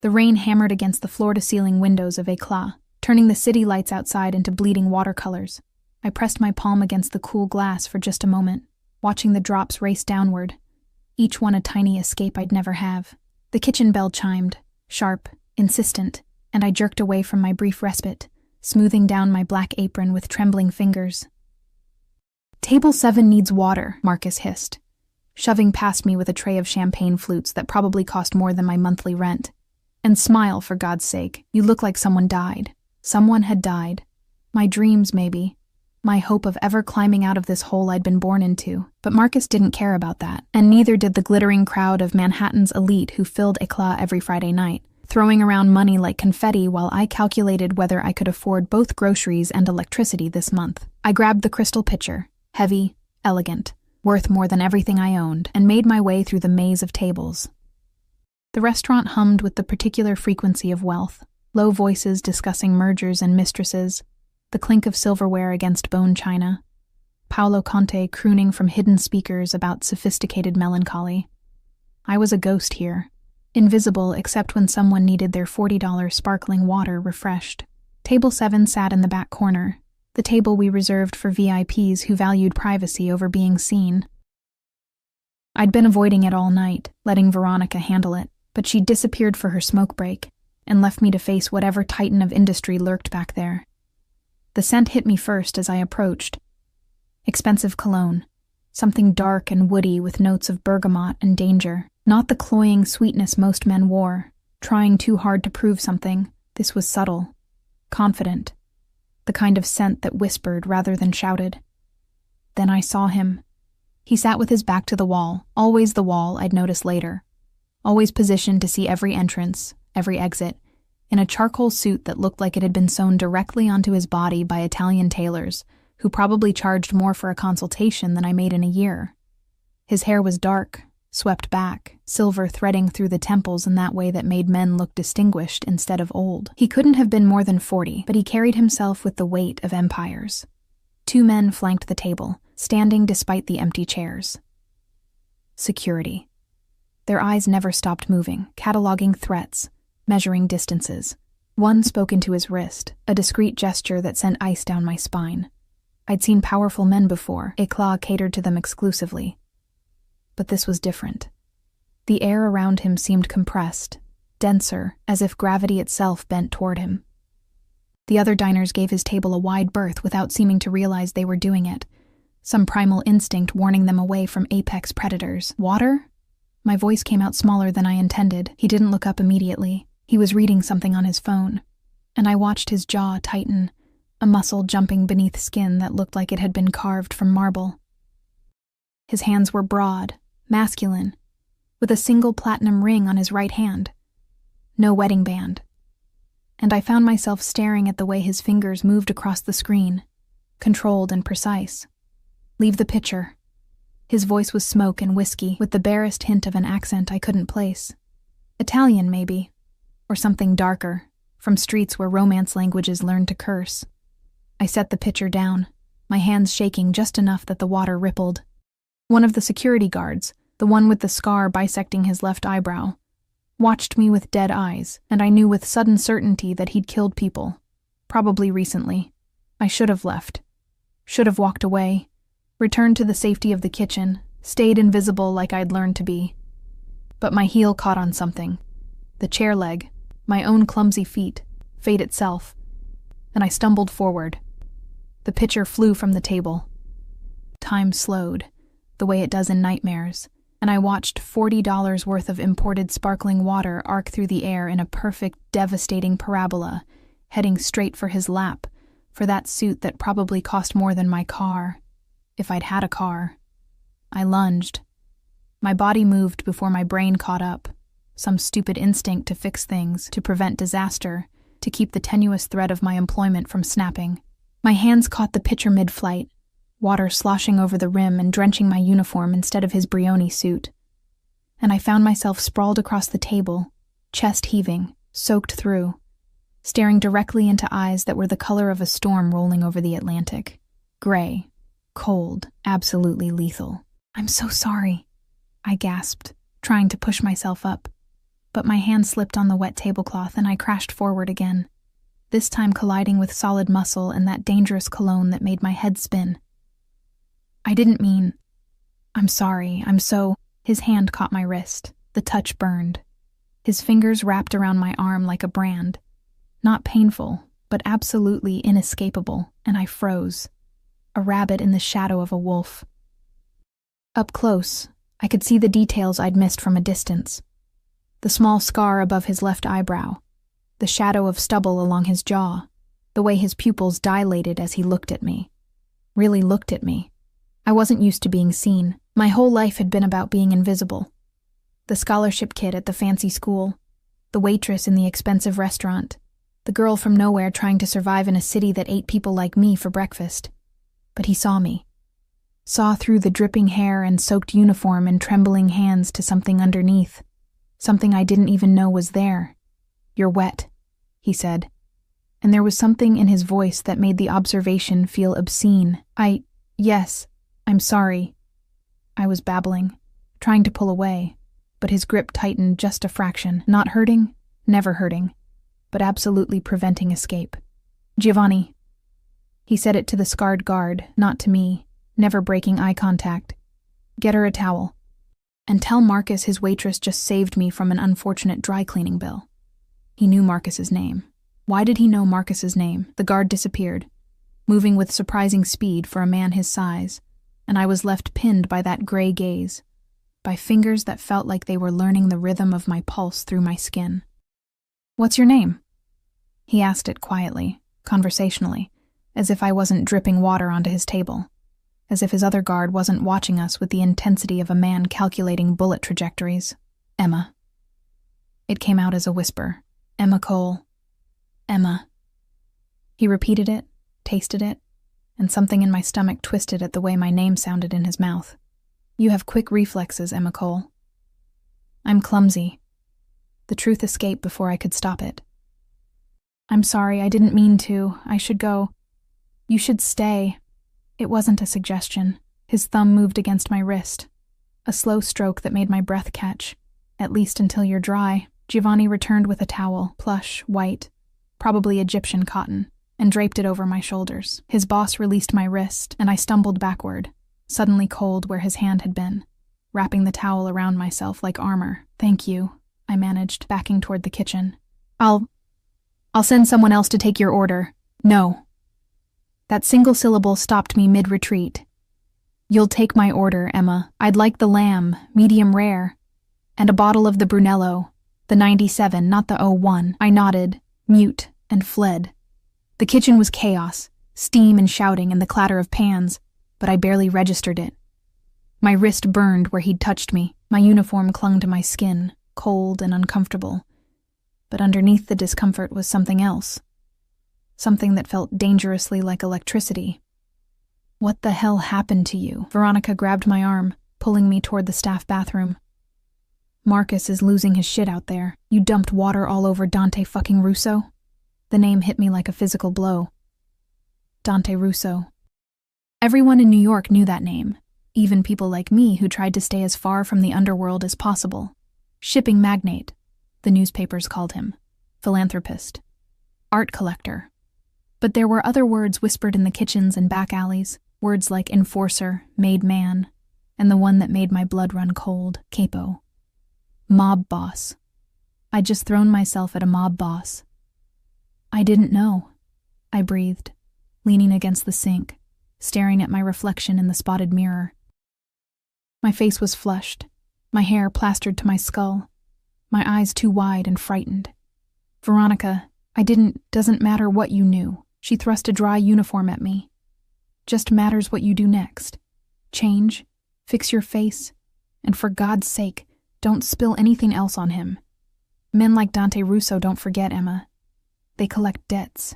The rain hammered against the floor-to-ceiling windows of Éclat, turning the city lights outside into bleeding watercolors. I pressed my palm against the cool glass for just a moment, watching the drops race downward, each one a tiny escape I'd never have. The kitchen bell chimed, sharp, insistent, and I jerked away from my brief respite, smoothing down my black apron with trembling fingers. "Table 7 needs water," Marcus hissed, shoving past me with a tray of champagne flutes that probably cost more than my monthly rent. "And smile, for God's sake. You look like someone died." Someone had died. My dreams, maybe. My hope of ever climbing out of this hole I'd been born into. But Marcus didn't care about that, and neither did the glittering crowd of Manhattan's elite who filled Éclat every Friday night, throwing around money like confetti while I calculated whether I could afford both groceries and electricity this month. I grabbed the crystal pitcher, heavy, elegant, worth more than everything I owned, and made my way through the maze of tables. The restaurant hummed with the particular frequency of wealth, low voices discussing mergers and mistresses, the clink of silverware against bone china, Paolo Conte crooning from hidden speakers about sophisticated melancholy. I was a ghost here, invisible except when someone needed their $40 sparkling water refreshed. Table 7 sat in the back corner, the table we reserved for VIPs who valued privacy over being seen. I'd been avoiding it all night, letting Veronica handle it, but she disappeared for her smoke break and left me to face whatever titan of industry lurked back there. The scent hit me first as I approached. Expensive cologne, something dark and woody with notes of bergamot and danger, not the cloying sweetness most men wore, trying too hard to prove something. This was subtle, confident, the kind of scent that whispered rather than shouted. Then I saw him. He sat with his back to the wall, always the wall, I'd notice later, always positioned to see every entrance, every exit, in a charcoal suit that looked like it had been sewn directly onto his body by Italian tailors, who probably charged more for a consultation than I made in a year. His hair was dark, swept back, silver threading through the temples in that way that made men look distinguished instead of old. He couldn't have been more than 40, but he carried himself with the weight of empires. 2 men flanked the table, standing despite the empty chairs. Security. Their eyes never stopped moving, cataloging threats, measuring distances. One spoke into his wrist, a discreet gesture that sent ice down my spine. I'd seen powerful men before, Éclat catered to them exclusively. But this was different. The air around him seemed compressed, denser, as if gravity itself bent toward him. The other diners gave his table a wide berth without seeming to realize they were doing it, some primal instinct warning them away from apex predators. "Water?" My voice came out smaller than I intended. He didn't look up immediately. He was reading something on his phone, and I watched his jaw tighten, a muscle jumping beneath skin that looked like it had been carved from marble. His hands were broad, masculine, with a single platinum ring on his right hand. No wedding band. And I found myself staring at the way his fingers moved across the screen, controlled and precise. "Leave the picture." His voice was smoke and whiskey, with the barest hint of an accent I couldn't place. Italian, maybe. Or something darker, from streets where romance languages learned to curse. I set the pitcher down, my hands shaking just enough that the water rippled. One of the security guards, the one with the scar bisecting his left eyebrow, watched me with dead eyes, and I knew with sudden certainty that he'd killed people, probably recently. I should have left. Should have walked away, returned to the safety of the kitchen, stayed invisible like I'd learned to be. But my heel caught on something. The chair leg, my own clumsy feet, fate itself, and I stumbled forward. The pitcher flew from the table. Time slowed, the way it does in nightmares, and I watched $40 worth of imported sparkling water arc through the air in a perfect, devastating parabola, heading straight for his lap, for that suit that probably cost more than my car, if I'd had a car. I lunged. My body moved before my brain caught up. Some stupid instinct to fix things, to prevent disaster, to keep the tenuous thread of my employment from snapping. My hands caught the pitcher mid-flight, water sloshing over the rim and drenching my uniform instead of his Brioni suit. And I found myself sprawled across the table, chest heaving, soaked through, staring directly into eyes that were the color of a storm rolling over the Atlantic. Gray, cold, absolutely lethal. "I'm so sorry," I gasped, trying to push myself up. but my hand slipped on the wet tablecloth and I crashed forward again, this time colliding with solid muscle and that dangerous cologne that made my head spin. I didn't mean... I'm sorry, His hand caught my wrist. The touch burned. His fingers wrapped around my arm like a brand. Not painful, but absolutely inescapable, and I froze. A rabbit in the shadow of a wolf. Up close, I could see the details I'd missed from a distance. The small scar above his left eyebrow, the shadow of stubble along his jaw, the way his pupils dilated as he looked at me. Really looked at me. I wasn't used to being seen. My whole life had been about being invisible. The scholarship kid at the fancy school, the waitress in the expensive restaurant, the girl from nowhere trying to survive in a city that ate people like me for breakfast. But he saw me. Saw through the dripping hair and soaked uniform and trembling hands to something underneath. Something I didn't even know was there. "You're wet," he said. And there was something in his voice that made the observation feel obscene. Yes, I'm sorry. I was babbling, trying to pull away, but his grip tightened just a fraction. Not hurting, never hurting, but absolutely preventing escape. "Giovanni." He said it to the scarred guard, not to me, never breaking eye contact. "Get her a towel. And tell Marcus his waitress just saved me from an unfortunate dry cleaning bill." He knew Marcus's name. Why did he know Marcus's name? The guard disappeared, moving with surprising speed for a man his size, and I was left pinned by that gray gaze, by fingers that felt like they were learning the rhythm of my pulse through my skin. "What's your name?" He asked it quietly, conversationally, as if I wasn't dripping water onto his table, as if his other guard wasn't watching us with the intensity of a man calculating bullet trajectories. "Emma." It came out as a whisper. "Emma Cole. Emma." He repeated it, tasted it, and something in my stomach twisted at the way my name sounded in his mouth. "You have quick reflexes, Emma Cole." "I'm clumsy." The truth escaped before I could stop it. "I'm sorry, I didn't mean to. I should go." "You should stay." It wasn't a suggestion. His thumb moved against my wrist. A slow stroke that made my breath catch. "At least until you're dry." Giovanni returned with a towel, plush, white, probably Egyptian cotton, and draped it over my shoulders. His boss released my wrist, and I stumbled backward, suddenly cold where his hand had been, wrapping the towel around myself like armor. "Thank you," I managed, backing toward the kitchen. I'll send someone else to take your order." "No." That single syllable stopped me mid-retreat. "You'll take my order, Emma. I'd like the lamb, medium rare, and a bottle of the Brunello, the 97, not the 01. I nodded, mute, and fled. The kitchen was chaos, steam and shouting and the clatter of pans, but I barely registered it. My wrist burned where he'd touched me. My uniform clung to my skin, cold and uncomfortable. But underneath the discomfort was something else. Something that felt dangerously like electricity. "What the hell happened to you?" Veronica grabbed my arm, pulling me toward the staff bathroom. "Marcus is losing his shit out there. You dumped water all over Dante fucking Russo?" The name hit me like a physical blow. Dante Russo. Everyone in New York knew that name, even people like me who tried to stay as far from the underworld as possible. Shipping magnate, the newspapers called him. Philanthropist. Art collector. But there were other words whispered in the kitchens and back alleys, words like enforcer, made man, and the one that made my blood run cold, capo. Mob boss. I'd just thrown myself at a mob boss. "I didn't know," I breathed, leaning against the sink, staring at my reflection in the spotted mirror. My face was flushed, my hair plastered to my skull, my eyes too wide and frightened. "Veronica, doesn't matter what you knew." She thrust a dry uniform at me. "Just matters what you do next. Change, fix your face, and for God's sake, don't spill anything else on him. Men like Dante Russo don't forget, Emma. They collect debts."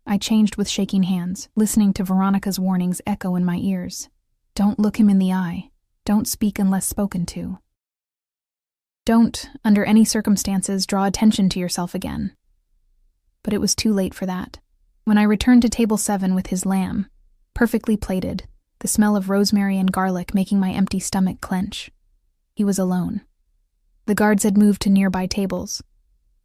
I changed with shaking hands, listening to Veronica's warnings echo in my ears. Don't look him in the eye. Don't speak unless spoken to. Don't, under any circumstances, draw attention to yourself again. But it was too late for that. When I returned to table 7 with his lamb, perfectly plated, the smell of rosemary and garlic making my empty stomach clench, he was alone. The guards had moved to nearby tables,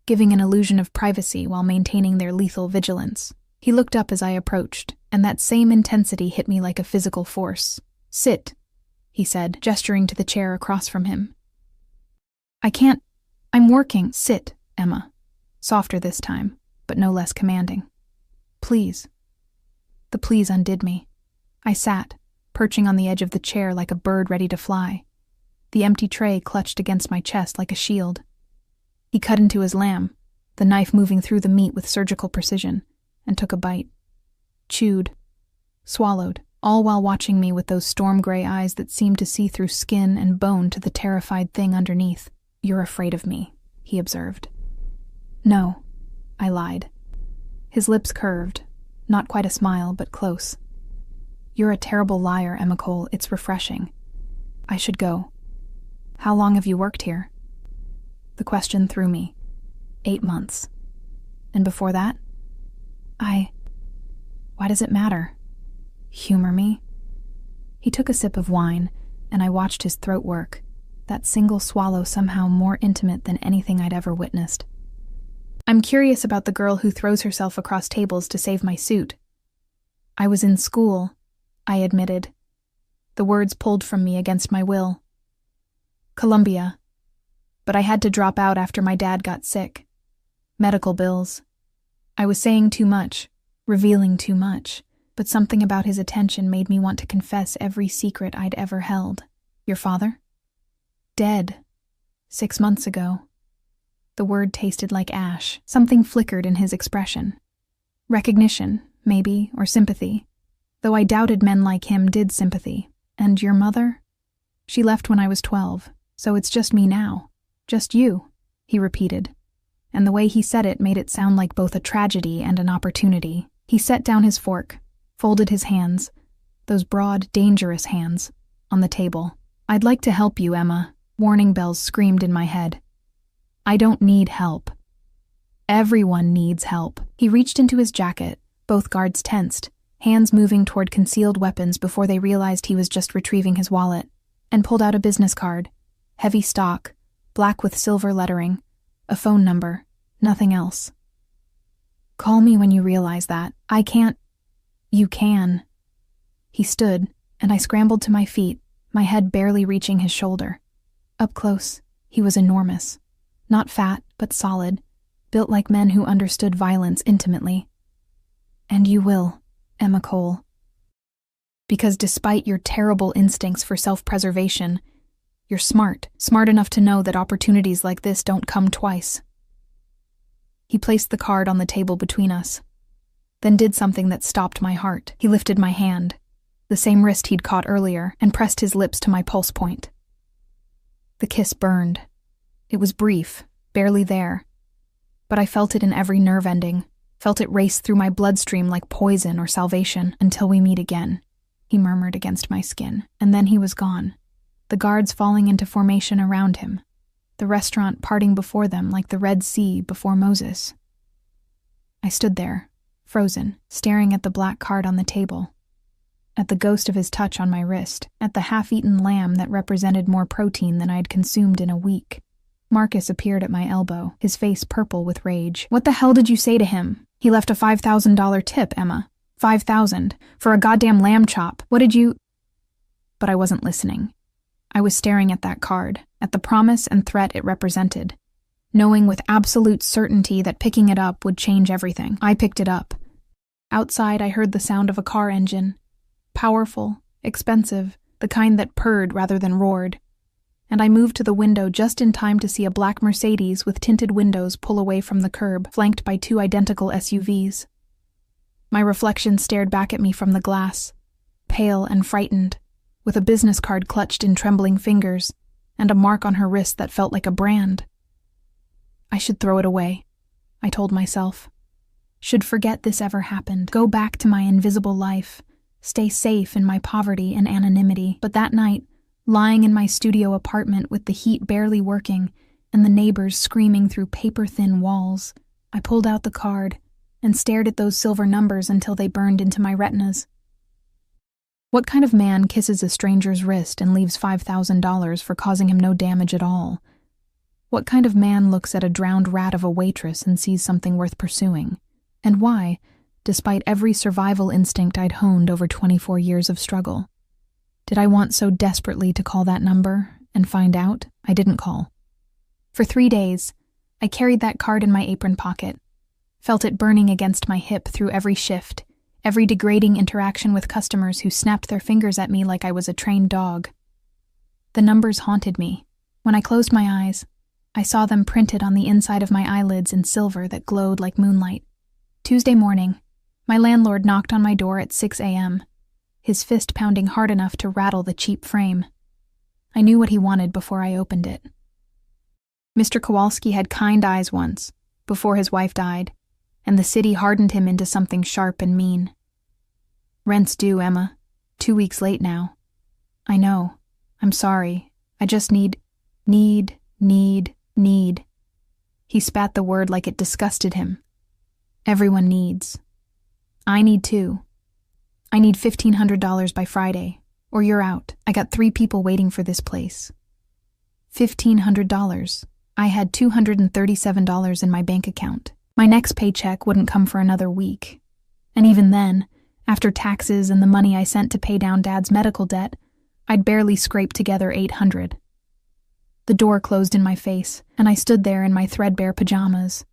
giving an illusion of privacy while maintaining their lethal vigilance. He looked up as I approached, and that same intensity hit me like a physical force. "Sit," he said, gesturing to the chair across from him. "I can't. I'm working." "Sit, Emma." Softer this time, but no less commanding. "Please." The please undid me. I sat, perching on the edge of the chair like a bird ready to fly. The empty tray clutched against my chest like a shield. He cut into his lamb, the knife moving through the meat with surgical precision, and took a bite. Chewed. Swallowed, all while watching me with those storm-gray eyes that seemed to see through skin and bone to the terrified thing underneath. "You're afraid of me," he observed. "No," I lied. His lips curved, not quite a smile, but close. "You're a terrible liar, Emma Cole. It's refreshing. I should go. How long have you worked here?" The question threw me. 8 months. And before that? Why does it matter? Humor me? He took a sip of wine, and I watched his throat work, that single swallow somehow more intimate than anything I'd ever witnessed. "I'm curious about the girl who throws herself across tables to save my suit." "I was in school," I admitted. The words pulled from me against my will. "Columbia. But I had to drop out after my dad got sick. Medical bills. I was saying too much, revealing too much, but something about his attention made me want to confess every secret I'd ever held." "Your father?" "Dead. 6 months ago." The word tasted like ash. Something flickered in his expression. Recognition, maybe, or sympathy. Though I doubted men like him did sympathy. "And your mother?" "She left when I was 12, so it's just me now. Just you," he repeated. And the way he said it made it sound like both a tragedy and an opportunity. He set down his fork, folded his hands, those broad, dangerous hands, on the table. "I'd like to help you, Emma." Warning bells screamed in my head. "I don't need help. Everyone needs help." He reached into his jacket, both guards tensed, hands moving toward concealed weapons before they realized he was just retrieving his wallet, and pulled out a business card, heavy stock, black with silver lettering, a phone number, nothing else. "Call me when you realize that. I can't." "You can." He stood, and I scrambled to my feet, my head barely reaching his shoulder. Up close, he was enormous. Not fat, but solid, built like men who understood violence intimately. "And you will, Emma Cole. Because despite your terrible instincts for self-preservation, you're smart enough to know that opportunities like this don't come twice." He placed the card on the table between us, then did something that stopped my heart. He lifted my hand, the same wrist he'd caught earlier, and pressed his lips to my pulse point. The kiss burned. It was brief, barely there, but I felt it in every nerve ending, felt it race through my bloodstream like poison or salvation. "Until we meet again," he murmured against my skin, and then he was gone, the guards falling into formation around him, the restaurant parting before them like the Red Sea before Moses. I stood there, frozen, staring at the black card on the table, at the ghost of his touch on my wrist, at the half-eaten lamb that represented more protein than I had consumed in a week. Marcus appeared at my elbow, his face purple with rage. "What the hell did you say to him? He left a $5,000 tip, Emma. 5,000 for a goddamn lamb chop. What did you—" But I wasn't listening. I was staring at that card, at the promise and threat it represented, knowing with absolute certainty that picking it up would change everything. I picked it up. Outside, I heard the sound of a car engine. Powerful, expensive, the kind that purred rather than roared. And I moved to the window just in time to see a black Mercedes with tinted windows pull away from the curb, flanked by 2 identical SUVs. My reflection stared back at me from the glass, pale and frightened, with a business card clutched in trembling fingers, and a mark on her wrist that felt like a brand. I should throw it away, I told myself. Should forget this ever happened, go back to my invisible life, stay safe in my poverty and anonymity. But that night, lying in my studio apartment with the heat barely working and the neighbors screaming through paper-thin walls, I pulled out the card and stared at those silver numbers until they burned into my retinas. What kind of man kisses a stranger's wrist and leaves $5,000 for causing him no damage at all? What kind of man looks at a drowned rat of a waitress and sees something worth pursuing? And why, despite every survival instinct I'd honed over 24 years of struggle? Did I want so desperately to call that number and find out? I didn't call. For 3 days, I carried that card in my apron pocket, felt it burning against my hip through every shift, every degrading interaction with customers who snapped their fingers at me like I was a trained dog. The numbers haunted me. When I closed my eyes, I saw them printed on the inside of my eyelids in silver that glowed like moonlight. Tuesday morning, my landlord knocked on my door at 6 a.m., his fist pounding hard enough to rattle the cheap frame. I knew what he wanted before I opened it. Mr. Kowalski had kind eyes once, before his wife died, and the city hardened him into something sharp and mean. Rent's due, Emma. 2 weeks late now. I know. I'm sorry. I just need. He spat the word like it disgusted him. Everyone needs. I need too. I need $1,500 by Friday, or you're out. I got 3 people waiting for this place. $1,500. I had $237 in my bank account. My next paycheck wouldn't come for another week. And even then, after taxes and the money I sent to pay down Dad's medical debt, I'd barely scraped together $800. The door closed in my face, and I stood there in my threadbare pajamas,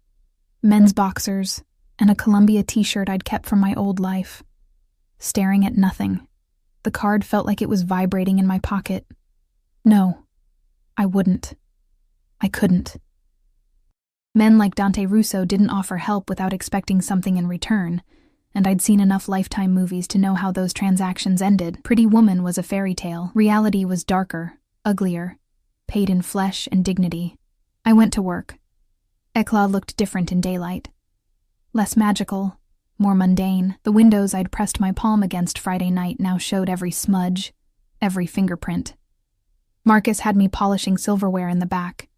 men's boxers, and a Columbia t-shirt I'd kept from my old life, staring at nothing. The card felt like it was vibrating in my pocket. No, I wouldn't. I couldn't. Men like Dante Russo didn't offer help without expecting something in return, and I'd seen enough Lifetime movies to know how those transactions ended. Pretty Woman was a fairy tale. Reality was darker, uglier, paid in flesh and dignity. I went to work. Eclat looked different in daylight. Less magical, more mundane. The windows I'd pressed my palm against Friday night now showed every smudge, every fingerprint. Marcus had me polishing silverware in the back,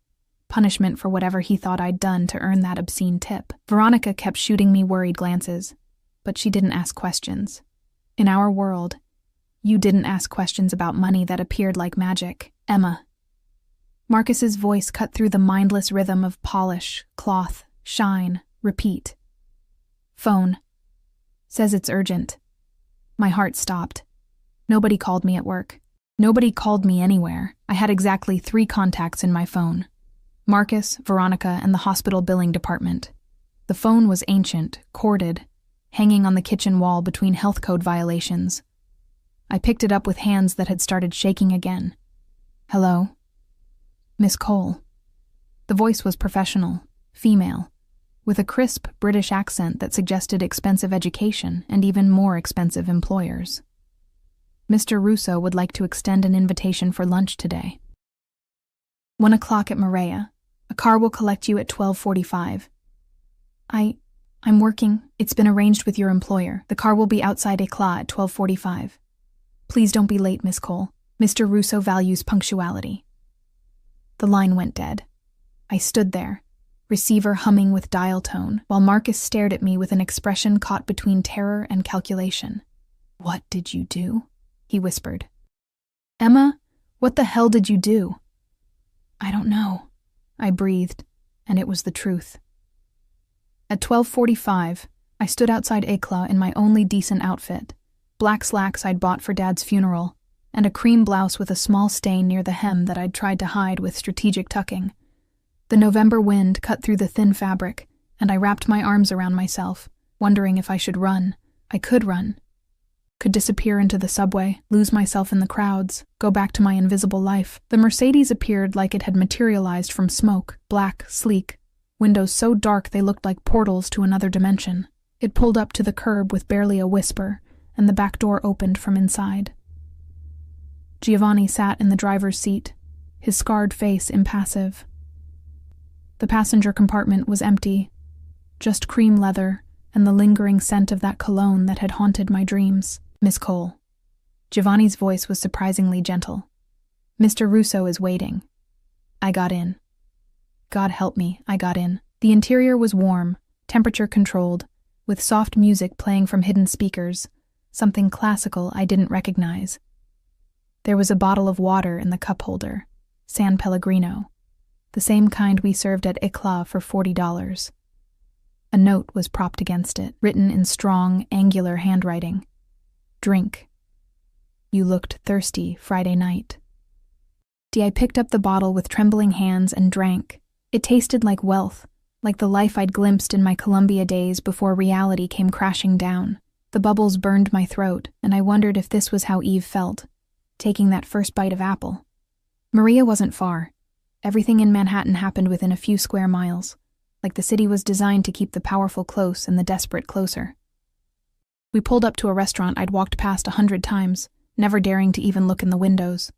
punishment for whatever he thought I'd done to earn that obscene tip. Veronica kept shooting me worried glances, but she didn't ask questions. In our world, you didn't ask questions about money that appeared like magic. Emma. Marcus's voice cut through the mindless rhythm of polish, cloth, shine, repeat. Phone. Says it's urgent. My heart stopped. Nobody called me at work. Nobody called me anywhere. I had exactly 3 contacts in my phone. Marcus, Veronica, and the hospital billing department. The phone was ancient, corded, hanging on the kitchen wall between health code violations. I picked it up with hands that had started shaking again. Hello? Miss Cole. The voice was professional, female, with a crisp British accent that suggested expensive education and even more expensive employers. Mr. Russo would like to extend an invitation for lunch today. 1 o'clock at Maria. A car will collect you at 12:45. I'm working. It's been arranged with your employer. The car will be outside Eclat at 12:45. Please don't be late, Miss Cole. Mr. Russo values punctuality. The line went dead. I stood there, receiver humming with dial tone, while Marcus stared at me with an expression caught between terror and calculation. What did you do? He whispered. Emma, what the hell did you do? I don't know. I breathed, and it was the truth. At 12:45, I stood outside Eclat in my only decent outfit, black slacks I'd bought for Dad's funeral, and a cream blouse with a small stain near the hem that I'd tried to hide with strategic tucking. The November wind cut through the thin fabric, and I wrapped my arms around myself, wondering if I should run. I could run. Could disappear into the subway, lose myself in the crowds, go back to my invisible life. The Mercedes appeared like it had materialized from smoke, black, sleek, windows so dark they looked like portals to another dimension. It pulled up to the curb with barely a whisper, and the back door opened from inside. Giovanni sat in the driver's seat, his scarred face impassive. The passenger compartment was empty, just cream leather and the lingering scent of that cologne that had haunted my dreams. Miss Cole. Giovanni's voice was surprisingly gentle. Mr. Russo is waiting. I got in. God help me, I got in. The interior was warm, temperature controlled, with soft music playing from hidden speakers, something classical I didn't recognize. There was a bottle of water in the cup holder, San Pellegrino. the same kind we served at Eclat for $40. A note was propped against it, written in strong, angular handwriting. Drink. You looked thirsty Friday night. I picked up the bottle with trembling hands and drank. It tasted like wealth, like the life I'd glimpsed in my Columbia days before reality came crashing down. The bubbles burned my throat, and I wondered if this was how Eve felt, taking that first bite of apple. Maria wasn't far. Everything in Manhattan happened within a few square miles, like the city was designed to keep the powerful close and the desperate closer. We pulled up to a restaurant I'd walked past 100 times, never daring to even look in the windows.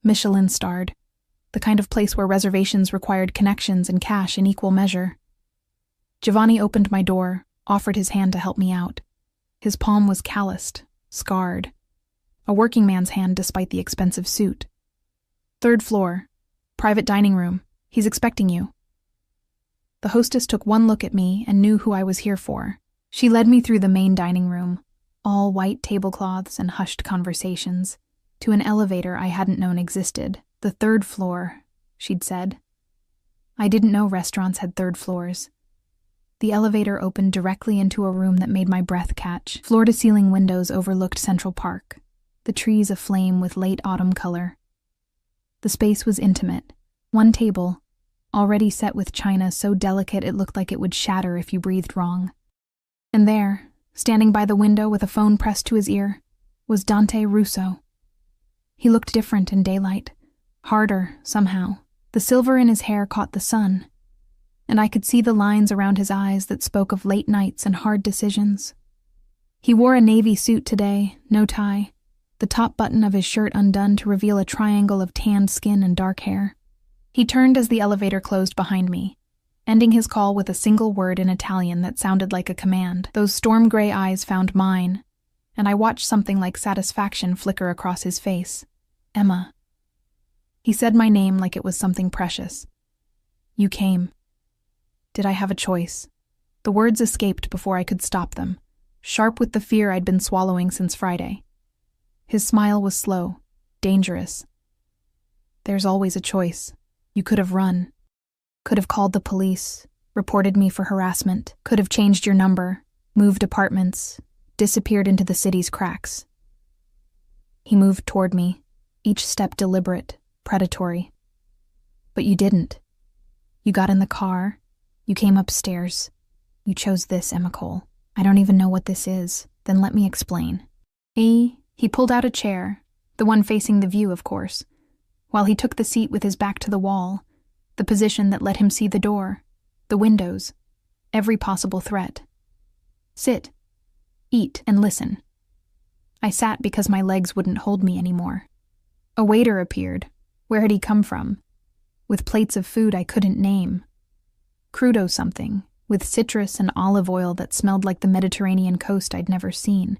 Michelin-starred, the kind of place where reservations required connections and cash in equal measure. Giovanni opened my door, offered his hand to help me out. His palm was calloused, scarred. A working man's hand despite the expensive suit. 3rd floor, private dining room. He's expecting you. The hostess took one look at me and knew who I was here for. She led me through the main dining room, all white tablecloths and hushed conversations, to an elevator I hadn't known existed. The 3rd floor, she'd said. I didn't know restaurants had 3rd floors. The elevator opened directly into a room that made my breath catch. Floor-to-ceiling windows overlooked Central Park, the trees aflame with late autumn color. The space was intimate. One table, already set with china so delicate it looked like it would shatter if you breathed wrong. And there, standing by the window with a phone pressed to his ear, was Dante Russo. He looked different in daylight, harder somehow. The silver in his hair caught the sun, and I could see the lines around his eyes that spoke of late nights and hard decisions. He wore a navy suit today, no tie, the top button of his shirt undone to reveal a triangle of tanned skin and dark hair. He turned as the elevator closed behind me, ending his call with a single word in Italian that sounded like a command. Those storm-gray eyes found mine, and I watched something like satisfaction flicker across his face. Emma. He said my name like it was something precious. You came. Did I have a choice? The words escaped before I could stop them, sharp with the fear I'd been swallowing since Friday. His smile was slow, dangerous. There's always a choice. You could have run. Could have called the police, reported me for harassment, could have changed your number, moved apartments, disappeared into the city's cracks. He moved toward me, each step deliberate, predatory. But you didn't. You got in the car, you came upstairs. You chose this, Emma Cole. I don't even know what this is. Then let me explain. He pulled out a chair, the one facing the view, of course, while he took the seat with his back to the wall, the position that let him see the door, the windows, every possible threat. Sit, eat, and listen. I sat because my legs wouldn't hold me anymore. A waiter appeared. Where had he come from? With plates of food I couldn't name. Crudo something, with citrus and olive oil that smelled like the Mediterranean coast I'd never seen.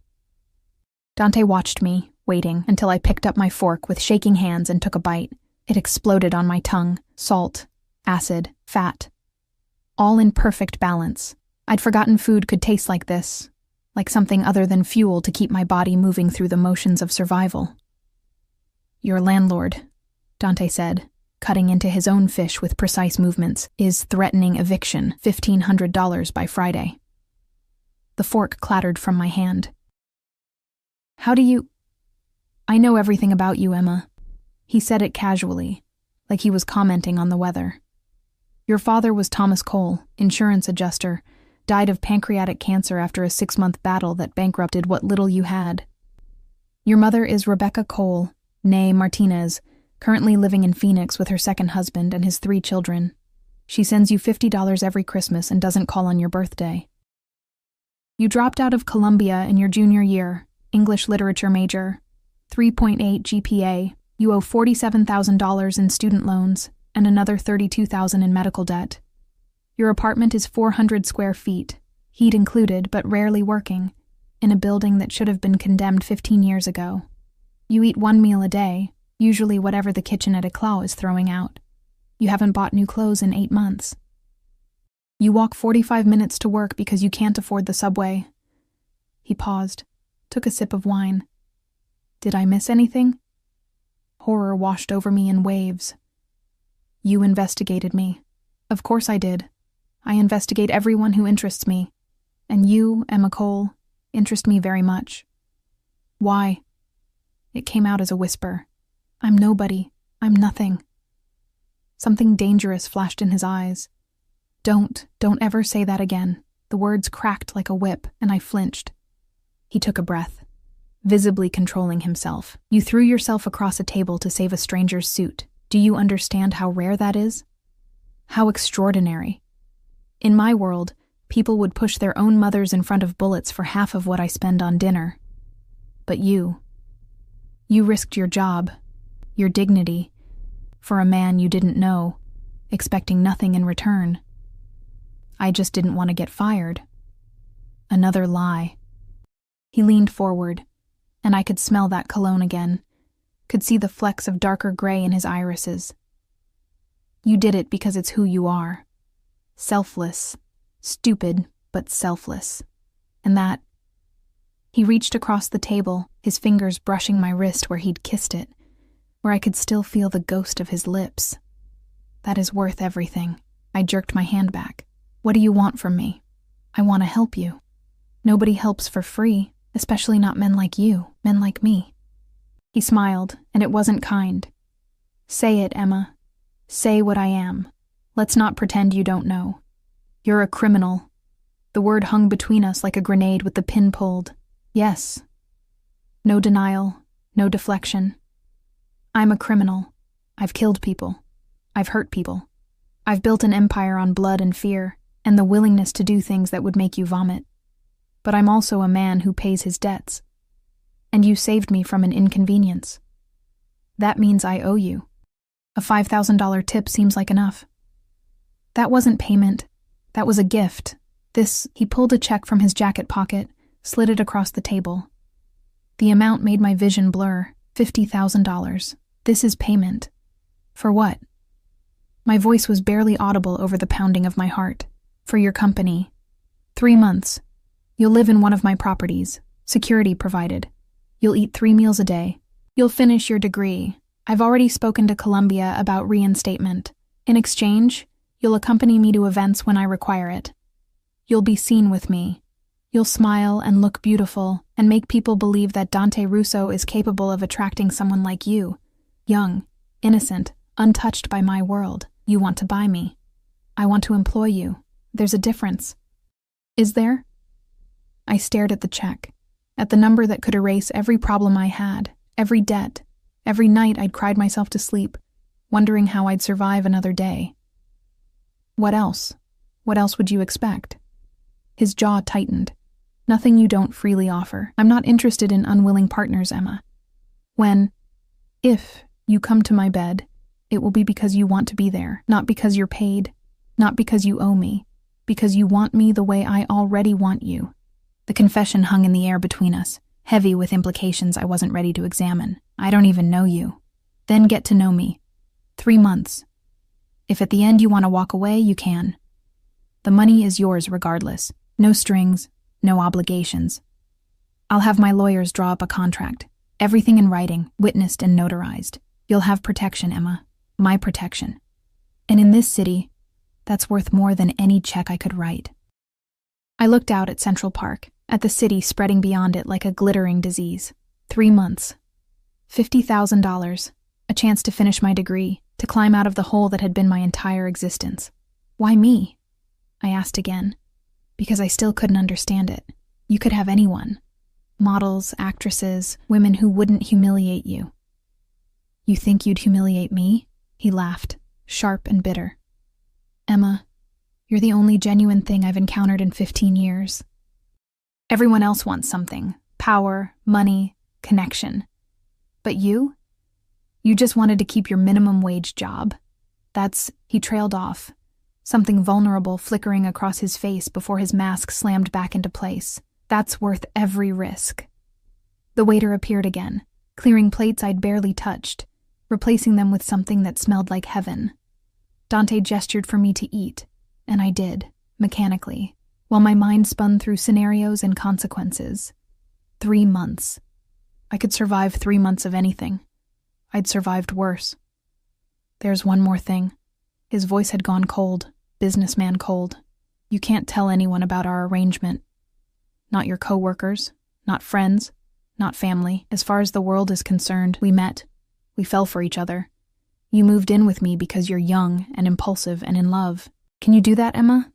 Dante watched me, waiting, until I picked up my fork with shaking hands and took a bite. It exploded on my tongue. Salt, acid, fat. All in perfect balance. I'd forgotten food could taste like this, like something other than fuel to keep my body moving through the motions of survival. Your landlord, Dante said, cutting into his own fish with precise movements, is threatening eviction, $1,500 by Friday. The fork clattered from my hand. How do you... I know everything about you, Emma. He said it casually, like he was commenting on the weather. Your father was Thomas Cole, insurance adjuster, died of pancreatic cancer after a 6-month battle that bankrupted what little you had. Your mother is Rebecca Cole, née Martinez, currently living in Phoenix with her second husband and his 3 children. She sends you $50 every Christmas and doesn't call on your birthday. You dropped out of Columbia in your junior year, English literature major, 3.8 GPA. You owe $47,000 in student loans and another $32,000 in medical debt. Your apartment is 400 square feet, heat included but rarely working, in a building that should have been condemned 15 years ago. You eat 1 meal a day, usually whatever the kitchen at Eclat is throwing out. You haven't bought new clothes in 8 months. You walk 45 minutes to work because you can't afford the subway. He paused, took a sip of wine. Did I miss anything? Horror washed over me in waves. You investigated me. Of course I did. I investigate everyone who interests me. And you, Emma Cole, interest me very much. Why? It came out as a whisper. I'm nobody. I'm nothing. Something dangerous flashed in his eyes. Don't ever say that again. The words cracked like a whip, and I flinched. He took a breath, visibly controlling himself. You threw yourself across a table to save a stranger's suit. Do you understand how rare that is? How extraordinary. In my world, people would push their own mothers in front of bullets for half of what I spend on dinner. But you risked your job, your dignity, for a man you didn't know, expecting nothing in return. I just didn't want to get fired. Another lie. He leaned forward, and I could smell that cologne again, could see the flecks of darker gray in his irises. You did it because it's who you are. Selfless. Stupid, but selfless. And that... He reached across the table, his fingers brushing my wrist where he'd kissed it, where I could still feel the ghost of his lips. That is worth everything. I jerked my hand back. What do you want from me? I want to help you. Nobody helps for free, especially not men like you, men like me. He smiled, and it wasn't kind. Say it, Emma. Say what I am. Let's not pretend you don't know. You're a criminal. The word hung between us like a grenade with the pin pulled. Yes. No denial, no deflection. I'm a criminal. I've killed people. I've hurt people. I've built an empire on blood and fear, and the willingness to do things that would make you vomit. But I'm also a man who pays his debts. And you saved me from an inconvenience. That means I owe you. A $5,000 tip seems like enough. That wasn't payment. That was a gift. He pulled a check from his jacket pocket, slid it across the table. The amount made my vision blur. $50,000. This is payment. For what? My voice was barely audible over the pounding of my heart. For your company. 3 months. You'll live in one of my properties. Security provided. You'll eat 3 meals a day. You'll finish your degree. I've already spoken to Columbia about reinstatement. In exchange, you'll accompany me to events when I require it. You'll be seen with me. You'll smile and look beautiful and make people believe that Dante Russo is capable of attracting someone like you. Young, innocent, untouched by my world. You want to buy me. I want to employ you. There's a difference. Is there? I stared at the check, at the number that could erase every problem I had, every debt. Every night I'd cried myself to sleep, wondering how I'd survive another day. What else? What else would you expect? His jaw tightened. Nothing you don't freely offer. I'm not interested in unwilling partners, Emma. If you come to my bed, it will be because you want to be there, not because you're paid, not because you owe me, because you want me the way I already want you. The confession hung in the air between us, heavy with implications I wasn't ready to examine. I don't even know you. Then get to know me. 3 months. If at the end you want to walk away, you can. The money is yours regardless. No strings, no obligations. I'll have my lawyers draw up a contract. Everything in writing, witnessed and notarized. You'll have protection, Emma. My protection. And in this city, that's worth more than any check I could write. I looked out at Central Park, at the city spreading beyond it like a glittering disease. 3 months. $50,000. A chance to finish my degree, to climb out of the hole that had been my entire existence. Why me? I asked again, because I still couldn't understand it. You could have anyone. Models, actresses, women who wouldn't humiliate you. You think you'd humiliate me? He laughed, sharp and bitter. Emma, you're the only genuine thing I've encountered in 15 years. Everyone else wants something. Power, money, connection. But you? You just wanted to keep your minimum wage job. He trailed off, something vulnerable flickering across his face before his mask slammed back into place. That's worth every risk. The waiter appeared again, clearing plates I'd barely touched, replacing them with something that smelled like heaven. Dante gestured for me to eat, and I did, mechanically, while my mind spun through scenarios and consequences. 3 months. I could survive 3 months of anything. I'd survived worse. There's one more thing. His voice had gone cold, businessman cold. "You can't tell anyone about our arrangement. Not your coworkers, not friends, not family. As far as the world is concerned, we met. We fell for each other. You moved in with me because you're young and impulsive and in love. Can you do that, Emma?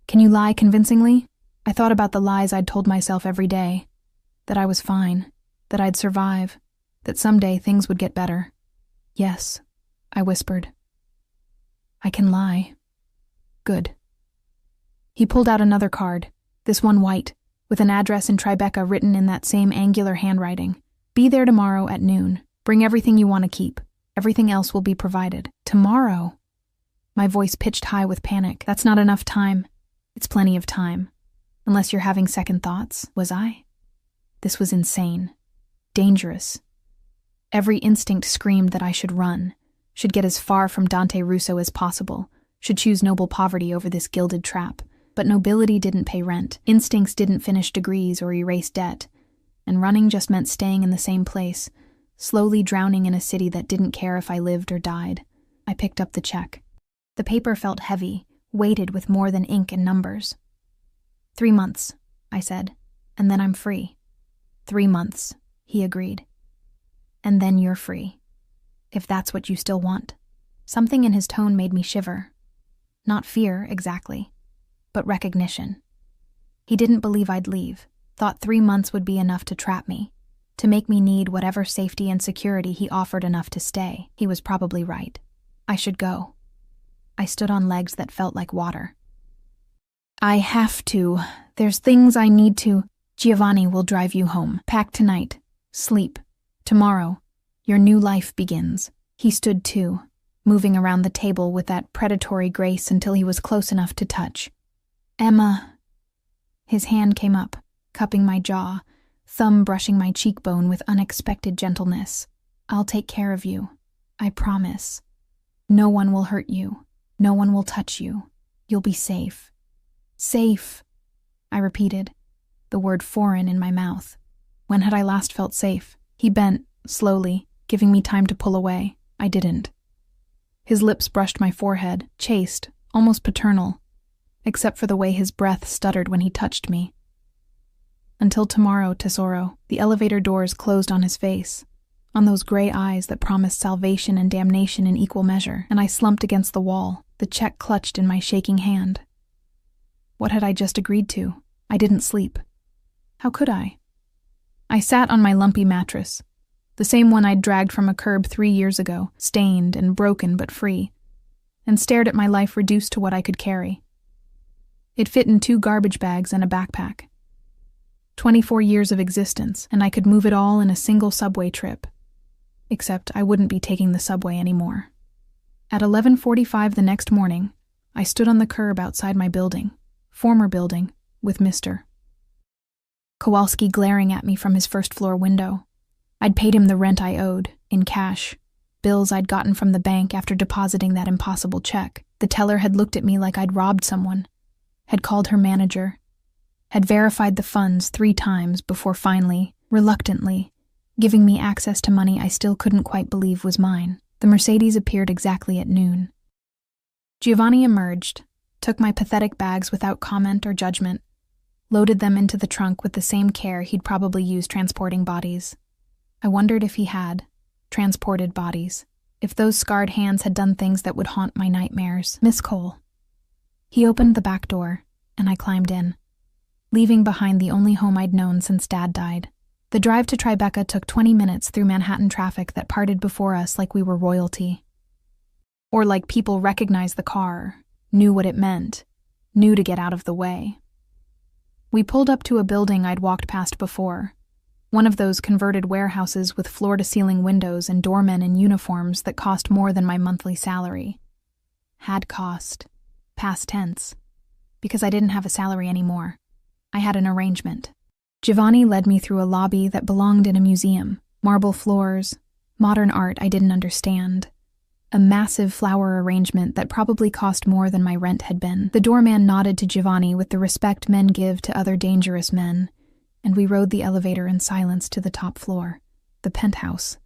Can you lie convincingly?" I thought about the lies I'd told myself every day. That I was fine, that I'd survive, that someday things would get better. "Yes," I whispered. "I can lie." "Good." He pulled out another card, this one white, with an address in Tribeca written in that same angular handwriting. "Be there tomorrow at noon. Bring everything you want to keep. Everything else will be provided." Tomorrow? My voice pitched high with panic. "That's not enough time." "It's plenty of time. Unless you're having second thoughts." Was I? This was insane. Dangerous. Every instinct screamed that I should run, should get as far from Dante Russo as possible, should choose noble poverty over this gilded trap. But nobility didn't pay rent, instincts didn't finish degrees or erase debt, and running just meant staying in the same place, slowly drowning in a city that didn't care if I lived or died. I picked up the check. The paper felt heavy, weighted with more than ink and numbers. 3 months, I said, and then I'm free. 3 months, he agreed. And then you're free. If that's what you still want. Something in his tone made me shiver. Not fear, exactly, but recognition. He didn't believe I'd leave, thought 3 months would be enough to trap me, to make me need whatever safety and security he offered enough to stay. He was probably right. I should go. I stood on legs that felt like water. "I have to. There's things I need to. Giovanni will drive you home. Pack tonight. Sleep. Tomorrow, your new life begins." He stood too, moving around the table with that predatory grace until he was close enough to touch. "Emma." His hand came up, cupping my jaw, thumb brushing my cheekbone with unexpected gentleness. "I'll take care of you. I promise. No one will hurt you. No one will touch you. You'll be safe." "Safe," I repeated, the word foreign in my mouth. When had I last felt safe? He bent, slowly, giving me time to pull away. I didn't. His lips brushed my forehead, chaste, almost paternal, except for the way his breath stuttered when he touched me. "Until tomorrow, tesoro." The elevator doors closed on his face, on those gray eyes that promised salvation and damnation in equal measure, and I slumped against the wall, the check clutched in my shaking hand. What had I just agreed to? I didn't sleep. How could I? I sat on my lumpy mattress, the same one I'd dragged from a curb 3 years ago, stained and broken but free, and stared at my life reduced to what I could carry. It fit in 2 garbage bags and a backpack. 24 years of existence, and I could move it all in a single subway trip. Except I wouldn't be taking the subway anymore. At 11:45 the next morning, I stood on the curb outside my building, former building, with Mr. Kowalski glaring at me from his first-floor window. I'd paid him the rent I owed, in cash, bills I'd gotten from the bank after depositing that impossible check. The teller had looked at me like I'd robbed someone, had called her manager, had verified the funds 3 times before finally, reluctantly, giving me access to money I still couldn't quite believe was mine. The Mercedes appeared exactly at noon. Giovanni emerged, took my pathetic bags without comment or judgment, loaded them into the trunk with the same care he'd probably used transporting bodies. I wondered if he had transported bodies, if those scarred hands had done things that would haunt my nightmares. "Miss Cole." He opened the back door, and I climbed in, leaving behind the only home I'd known since Dad died. The drive to Tribeca took 20 minutes through Manhattan traffic that parted before us like we were royalty. Or like people recognized the car, knew what it meant, knew to get out of the way. We pulled up to a building I'd walked past before, one of those converted warehouses with floor-to-ceiling windows and doormen in uniforms that cost more than my monthly salary. Had cost. Past tense. Because I didn't have a salary anymore. I had an arrangement. Giovanni led me through a lobby that belonged in a museum. Marble floors, modern art I didn't understand. A massive flower arrangement that probably cost more than my rent had been. The doorman nodded to Giovanni with the respect men give to other dangerous men, and we rode the elevator in silence to the top floor, the penthouse.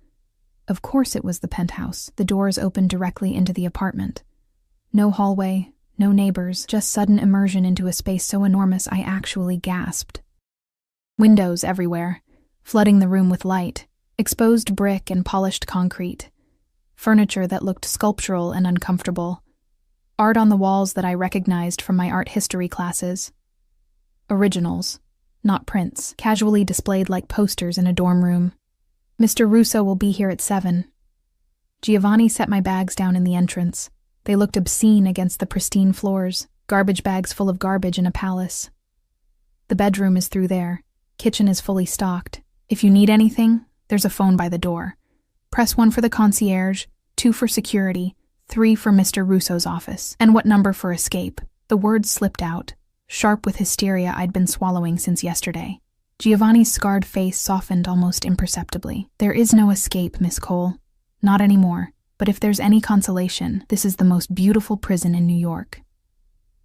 Of course it was the penthouse. The doors opened directly into the apartment. No hallway, no neighbors, just sudden immersion into a space so enormous I actually gasped. Windows everywhere, flooding the room with light, exposed brick and polished concrete, furniture that looked sculptural and uncomfortable, art on the walls that I recognized from my art history classes. Originals, not prints, casually displayed like posters in a dorm room. Mr. Russo will be here at 7. Giovanni set my bags down in the entrance. They looked obscene against the pristine floors, garbage bags full of garbage in a palace. The bedroom is through there. Kitchen is fully stocked. If you need anything, there's a phone by the door. Press 1 for the concierge, 2 for security, 3 for Mr. Russo's office. And what number for escape? The words slipped out, sharp with hysteria I'd been swallowing since yesterday. Giovanni's scarred face softened almost imperceptibly. There is no escape, Miss Cole. Not anymore. But if there's any consolation, this is the most beautiful prison in New York.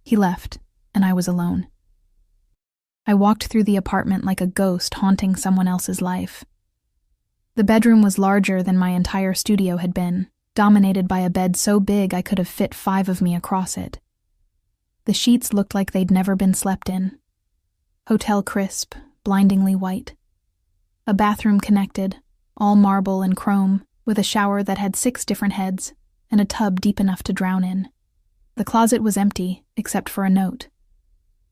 He left, and I was alone. I walked through the apartment like a ghost haunting someone else's life. The bedroom was larger than my entire studio had been, dominated by a bed so big I could have fit 5 of me across it. The sheets looked like they'd never been slept in. Hotel crisp, blindingly white. A bathroom connected, all marble and chrome, with a shower that had 6 different heads, and a tub deep enough to drown in. The closet was empty, except for a note.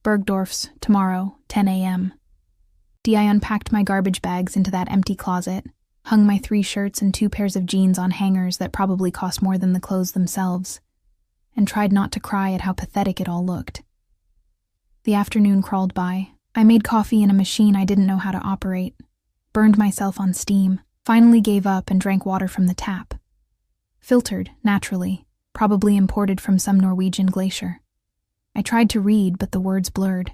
Bergdorf's, tomorrow, 10 a.m. I unpacked my garbage bags into that empty closet, hung my 3 shirts and 2 pairs of jeans on hangers that probably cost more than the clothes themselves, and tried not to cry at how pathetic it all looked. The afternoon crawled by. I made coffee in a machine I didn't know how to operate, burned myself on steam, finally gave up and drank water from the tap. Filtered, naturally, probably imported from some Norwegian glacier. I tried to read, but the words blurred.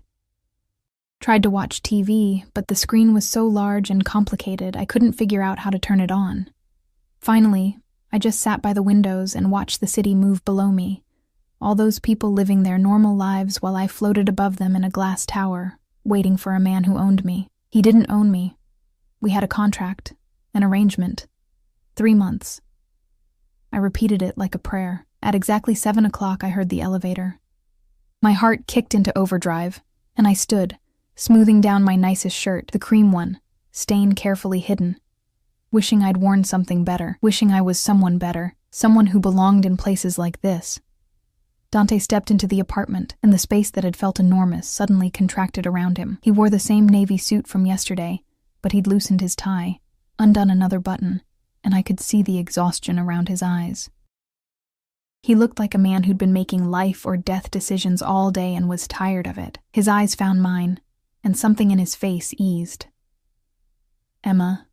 Tried to watch TV, but the screen was so large and complicated I couldn't figure out how to turn it on. Finally, I just sat by the windows and watched the city move below me, all those people living their normal lives while I floated above them in a glass tower, waiting for a man who owned me. He didn't own me. We had a contract. An arrangement. 3 months. I repeated it like a prayer. At exactly 7 o'clock, I heard the elevator. My heart kicked into overdrive, and I stood, smoothing down my nicest shirt, the cream one, stain carefully hidden, wishing I'd worn something better, wishing I was someone better, someone who belonged in places like this. Dante stepped into the apartment, and the space that had felt enormous suddenly contracted around him. He wore the same navy suit from yesterday, but he'd loosened his tie, undone another button, and I could see the exhaustion around his eyes. He looked like a man who'd been making life or death decisions all day and was tired of it. His eyes found mine, and something in his face eased. Emma.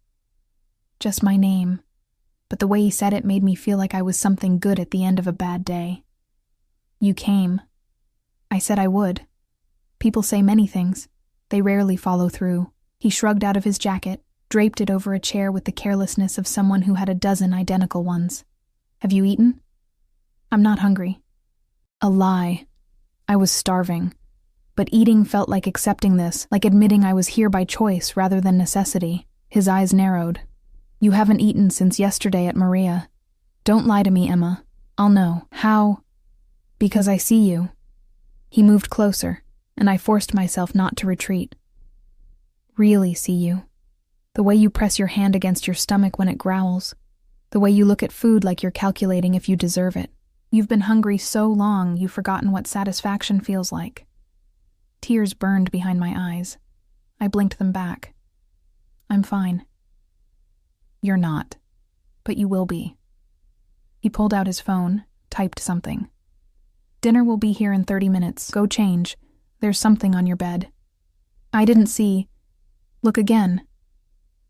Just my name, but the way he said it made me feel like I was something good at the end of a bad day. You came. I said I would. People say many things. They rarely follow through. He shrugged out of his jacket, draped it over a chair with the carelessness of someone who had a dozen identical ones. Have you eaten? I'm not hungry. A lie. I was starving. But eating felt like accepting this, like admitting I was here by choice rather than necessity. His eyes narrowed. You haven't eaten since yesterday at Maria. Don't lie to me, Emma. I'll know. How? Because I see you. He moved closer, and I forced myself not to retreat. Really see you. The way you press your hand against your stomach when it growls. The way you look at food like you're calculating if you deserve it. You've been hungry so long you've forgotten what satisfaction feels like. Tears burned behind my eyes. I blinked them back. I'm fine. You're not. But you will be. He pulled out his phone, typed something. Dinner will be here in 30 minutes. Go change. There's something on your bed. I didn't see. Look again.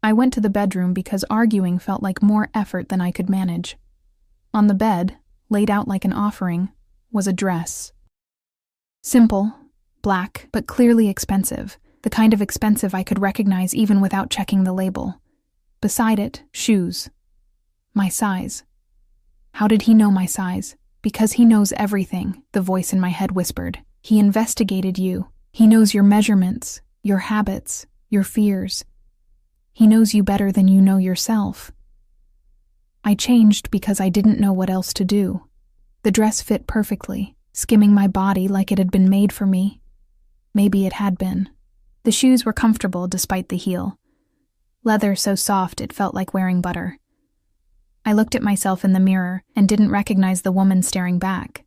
I went to the bedroom because arguing felt like more effort than I could manage. On the bed, laid out like an offering, was a dress. Simple, black, but clearly expensive, the kind of expensive I could recognize even without checking the label. Beside it, shoes. My size. How did he know my size? Because he knows everything, the voice in my head whispered. He investigated you. He knows your measurements, your habits, your fears. He knows you better than you know yourself. I changed because I didn't know what else to do. The dress fit perfectly, skimming my body like it had been made for me. Maybe it had been. The shoes were comfortable despite the heel. Leather so soft it felt like wearing butter. I looked at myself in the mirror and didn't recognize the woman staring back.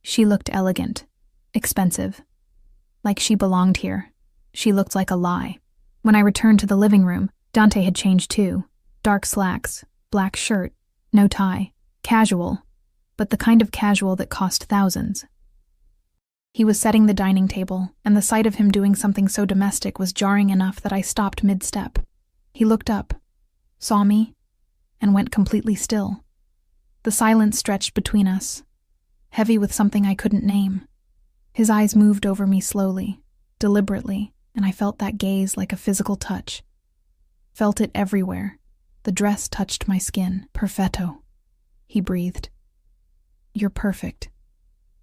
She looked elegant, expensive. Like she belonged here. She looked like a lie. When I returned to the living room, Dante had changed too. Dark slacks, black shirt, no tie, casual, but the kind of casual that cost thousands. He was setting the dining table, and the sight of him doing something so domestic was jarring enough that I stopped mid-step. He looked up, saw me, and went completely still. The silence stretched between us, heavy with something I couldn't name. His eyes moved over me slowly, deliberately, and I felt that gaze like a physical touch. Felt it everywhere. The dress touched my skin. Perfetto, he breathed. You're perfect.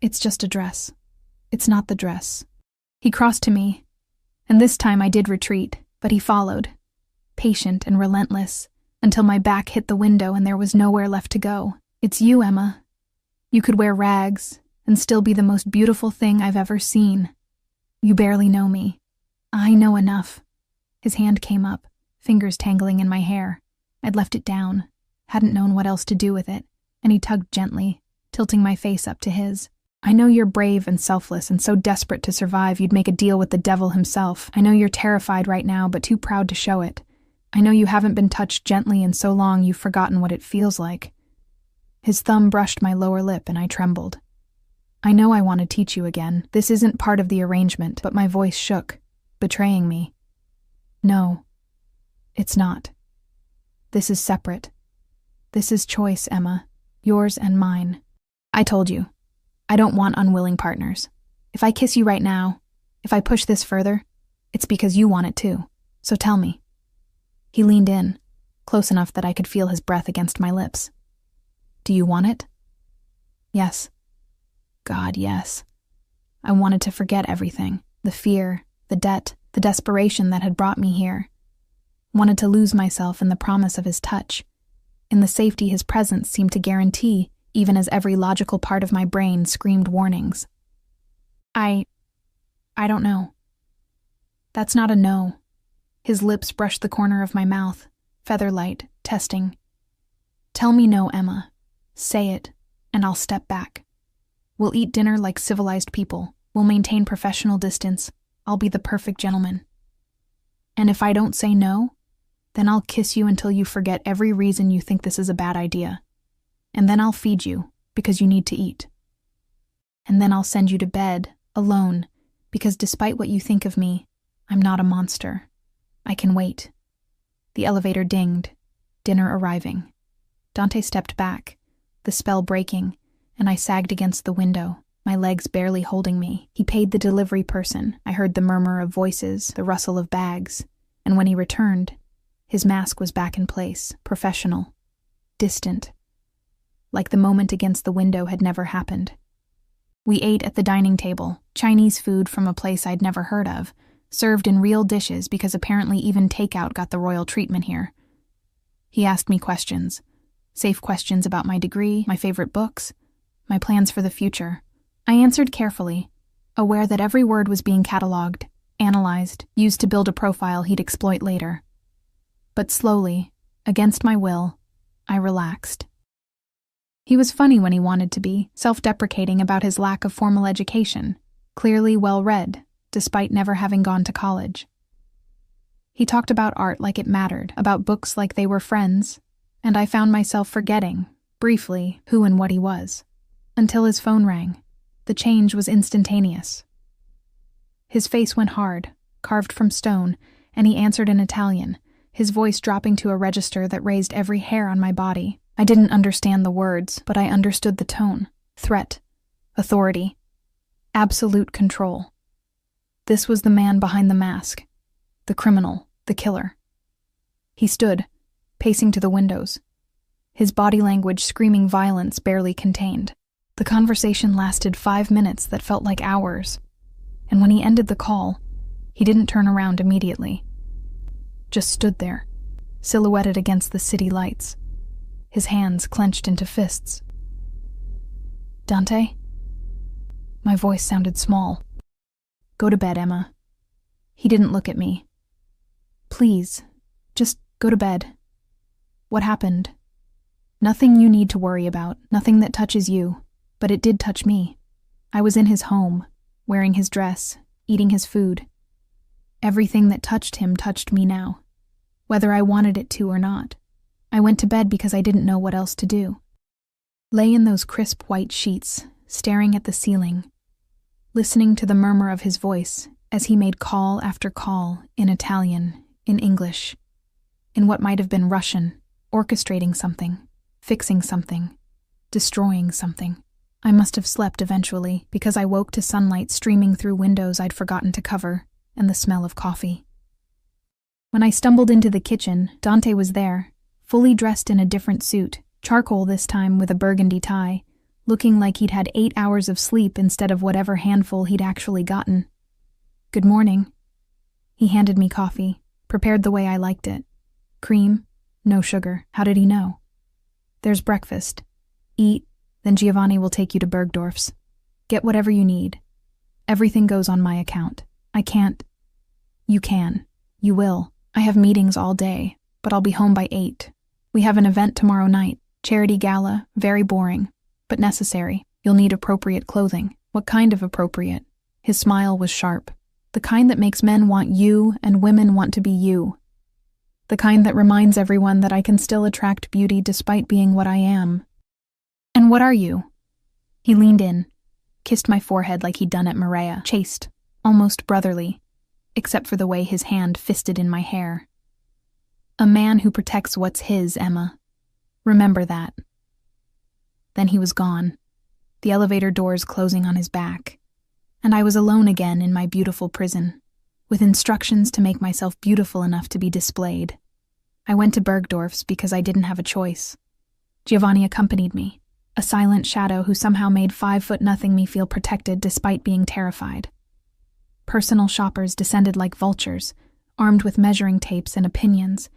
It's just a dress. It's not the dress. He crossed to me, and this time I did retreat, but he followed, patient and relentless, until my back hit the window and there was nowhere left to go. It's you, Emma. You could wear rags and still be the most beautiful thing I've ever seen. You barely know me. I know enough. His hand came up, fingers tangling in my hair. I'd left it down, hadn't known what else to do with it, and he tugged gently, tilting my face up to his. I know you're brave and selfless and so desperate to survive you'd make a deal with the devil himself. I know you're terrified right now, but too proud to show it. I know you haven't been touched gently in so long you've forgotten what it feels like. His thumb brushed my lower lip and I trembled. I know I want to teach you again. This isn't part of the arrangement, but my voice shook, betraying me. No, it's not. This is separate. This is choice, Emma. Yours and mine. I told you. I don't want unwilling partners. If I kiss you right now, if I push this further, it's because you want it too. So tell me. He leaned in, close enough that I could feel his breath against my lips. Do you want it? Yes. God, yes. I wanted to forget everything. The fear, the debt, the desperation that had brought me here. Wanted to lose myself in the promise of his touch, in the safety his presence seemed to guarantee, even as every logical part of my brain screamed warnings. I don't know. That's not a no. His lips brushed the corner of my mouth, featherlight, testing. Tell me no, Emma. Say it, and I'll step back. We'll eat dinner like civilized people. We'll maintain professional distance. I'll be the perfect gentleman. And if I don't say no, then I'll kiss you until you forget every reason you think this is a bad idea. And then I'll feed you, because you need to eat. And then I'll send you to bed, alone, because despite what you think of me, I'm not a monster. I can wait. The elevator dinged, dinner arriving. Dante stepped back, the spell breaking, and I sagged against the window, my legs barely holding me. He paid the delivery person. I heard the murmur of voices, the rustle of bags, and when he returned, his mask was back in place, professional, distant, like the moment against the window had never happened. We ate at the dining table, Chinese food from a place I'd never heard of, served in real dishes because apparently even takeout got the royal treatment here. He asked me questions, safe questions about my degree, my favorite books, my plans for the future. I answered carefully, aware that every word was being catalogued, analyzed, used to build a profile he'd exploit later. But slowly, against my will, I relaxed. He was funny when he wanted to be, self-deprecating about his lack of formal education, clearly well-read, despite never having gone to college. He talked about art like it mattered, about books like they were friends, and I found myself forgetting, briefly, who and what he was. Until his phone rang. The change was instantaneous. His face went hard, carved from stone, and he answered in Italian, his voice dropping to a register that raised every hair on my body. I didn't understand the words, but I understood the tone. Threat. Authority. Absolute control. This was the man behind the mask. The criminal. The killer. He stood, pacing to the windows. His body language screaming violence barely contained. The conversation lasted 5 minutes that felt like hours, and when he ended the call, he didn't turn around immediately. Just stood there, silhouetted against the city lights, his hands clenched into fists. Dante? My voice sounded small. Go to bed, Emma. He didn't look at me. Please, just go to bed. What happened? Nothing you need to worry about, nothing that touches you, but it did touch me. I was in his home, wearing his dress, eating his food. Everything that touched him touched me now, whether I wanted it to or not. I went to bed because I didn't know what else to do. Lay in those crisp white sheets, staring at the ceiling, listening to the murmur of his voice as he made call after call in Italian, in English, in what might have been Russian, orchestrating something, fixing something, destroying something. I must have slept eventually because I woke to sunlight streaming through windows I'd forgotten to cover and the smell of coffee. When I stumbled into the kitchen, Dante was there, fully dressed in a different suit, charcoal this time with a burgundy tie, looking like he'd had 8 hours of sleep instead of whatever handful he'd actually gotten. Good morning. He handed me coffee, prepared the way I liked it. Cream, no sugar. How did he know? There's breakfast. Eat, then Giovanni will take you to Bergdorf's. Get whatever you need. Everything goes on my account. I can't. You can. You will. I have meetings all day, but I'll be home by 8. We have an event tomorrow night. Charity gala, very boring, but necessary. You'll need appropriate clothing. What kind of appropriate? His smile was sharp. The kind that makes men want you and women want to be you. The kind that reminds everyone that I can still attract beauty despite being what I am. And what are you? He leaned in, kissed my forehead like he'd done at Maria, chaste, almost brotherly, except for the way his hand fisted in my hair. A man who protects what's his, Emma. Remember that. Then he was gone, the elevator doors closing on his back, and I was alone again in my beautiful prison, with instructions to make myself beautiful enough to be displayed. I went to Bergdorf's because I didn't have a choice. Giovanni accompanied me, a silent shadow who somehow made 5'0" me feel protected despite being terrified. Personal shoppers descended like vultures, armed with measuring tapes and opinions,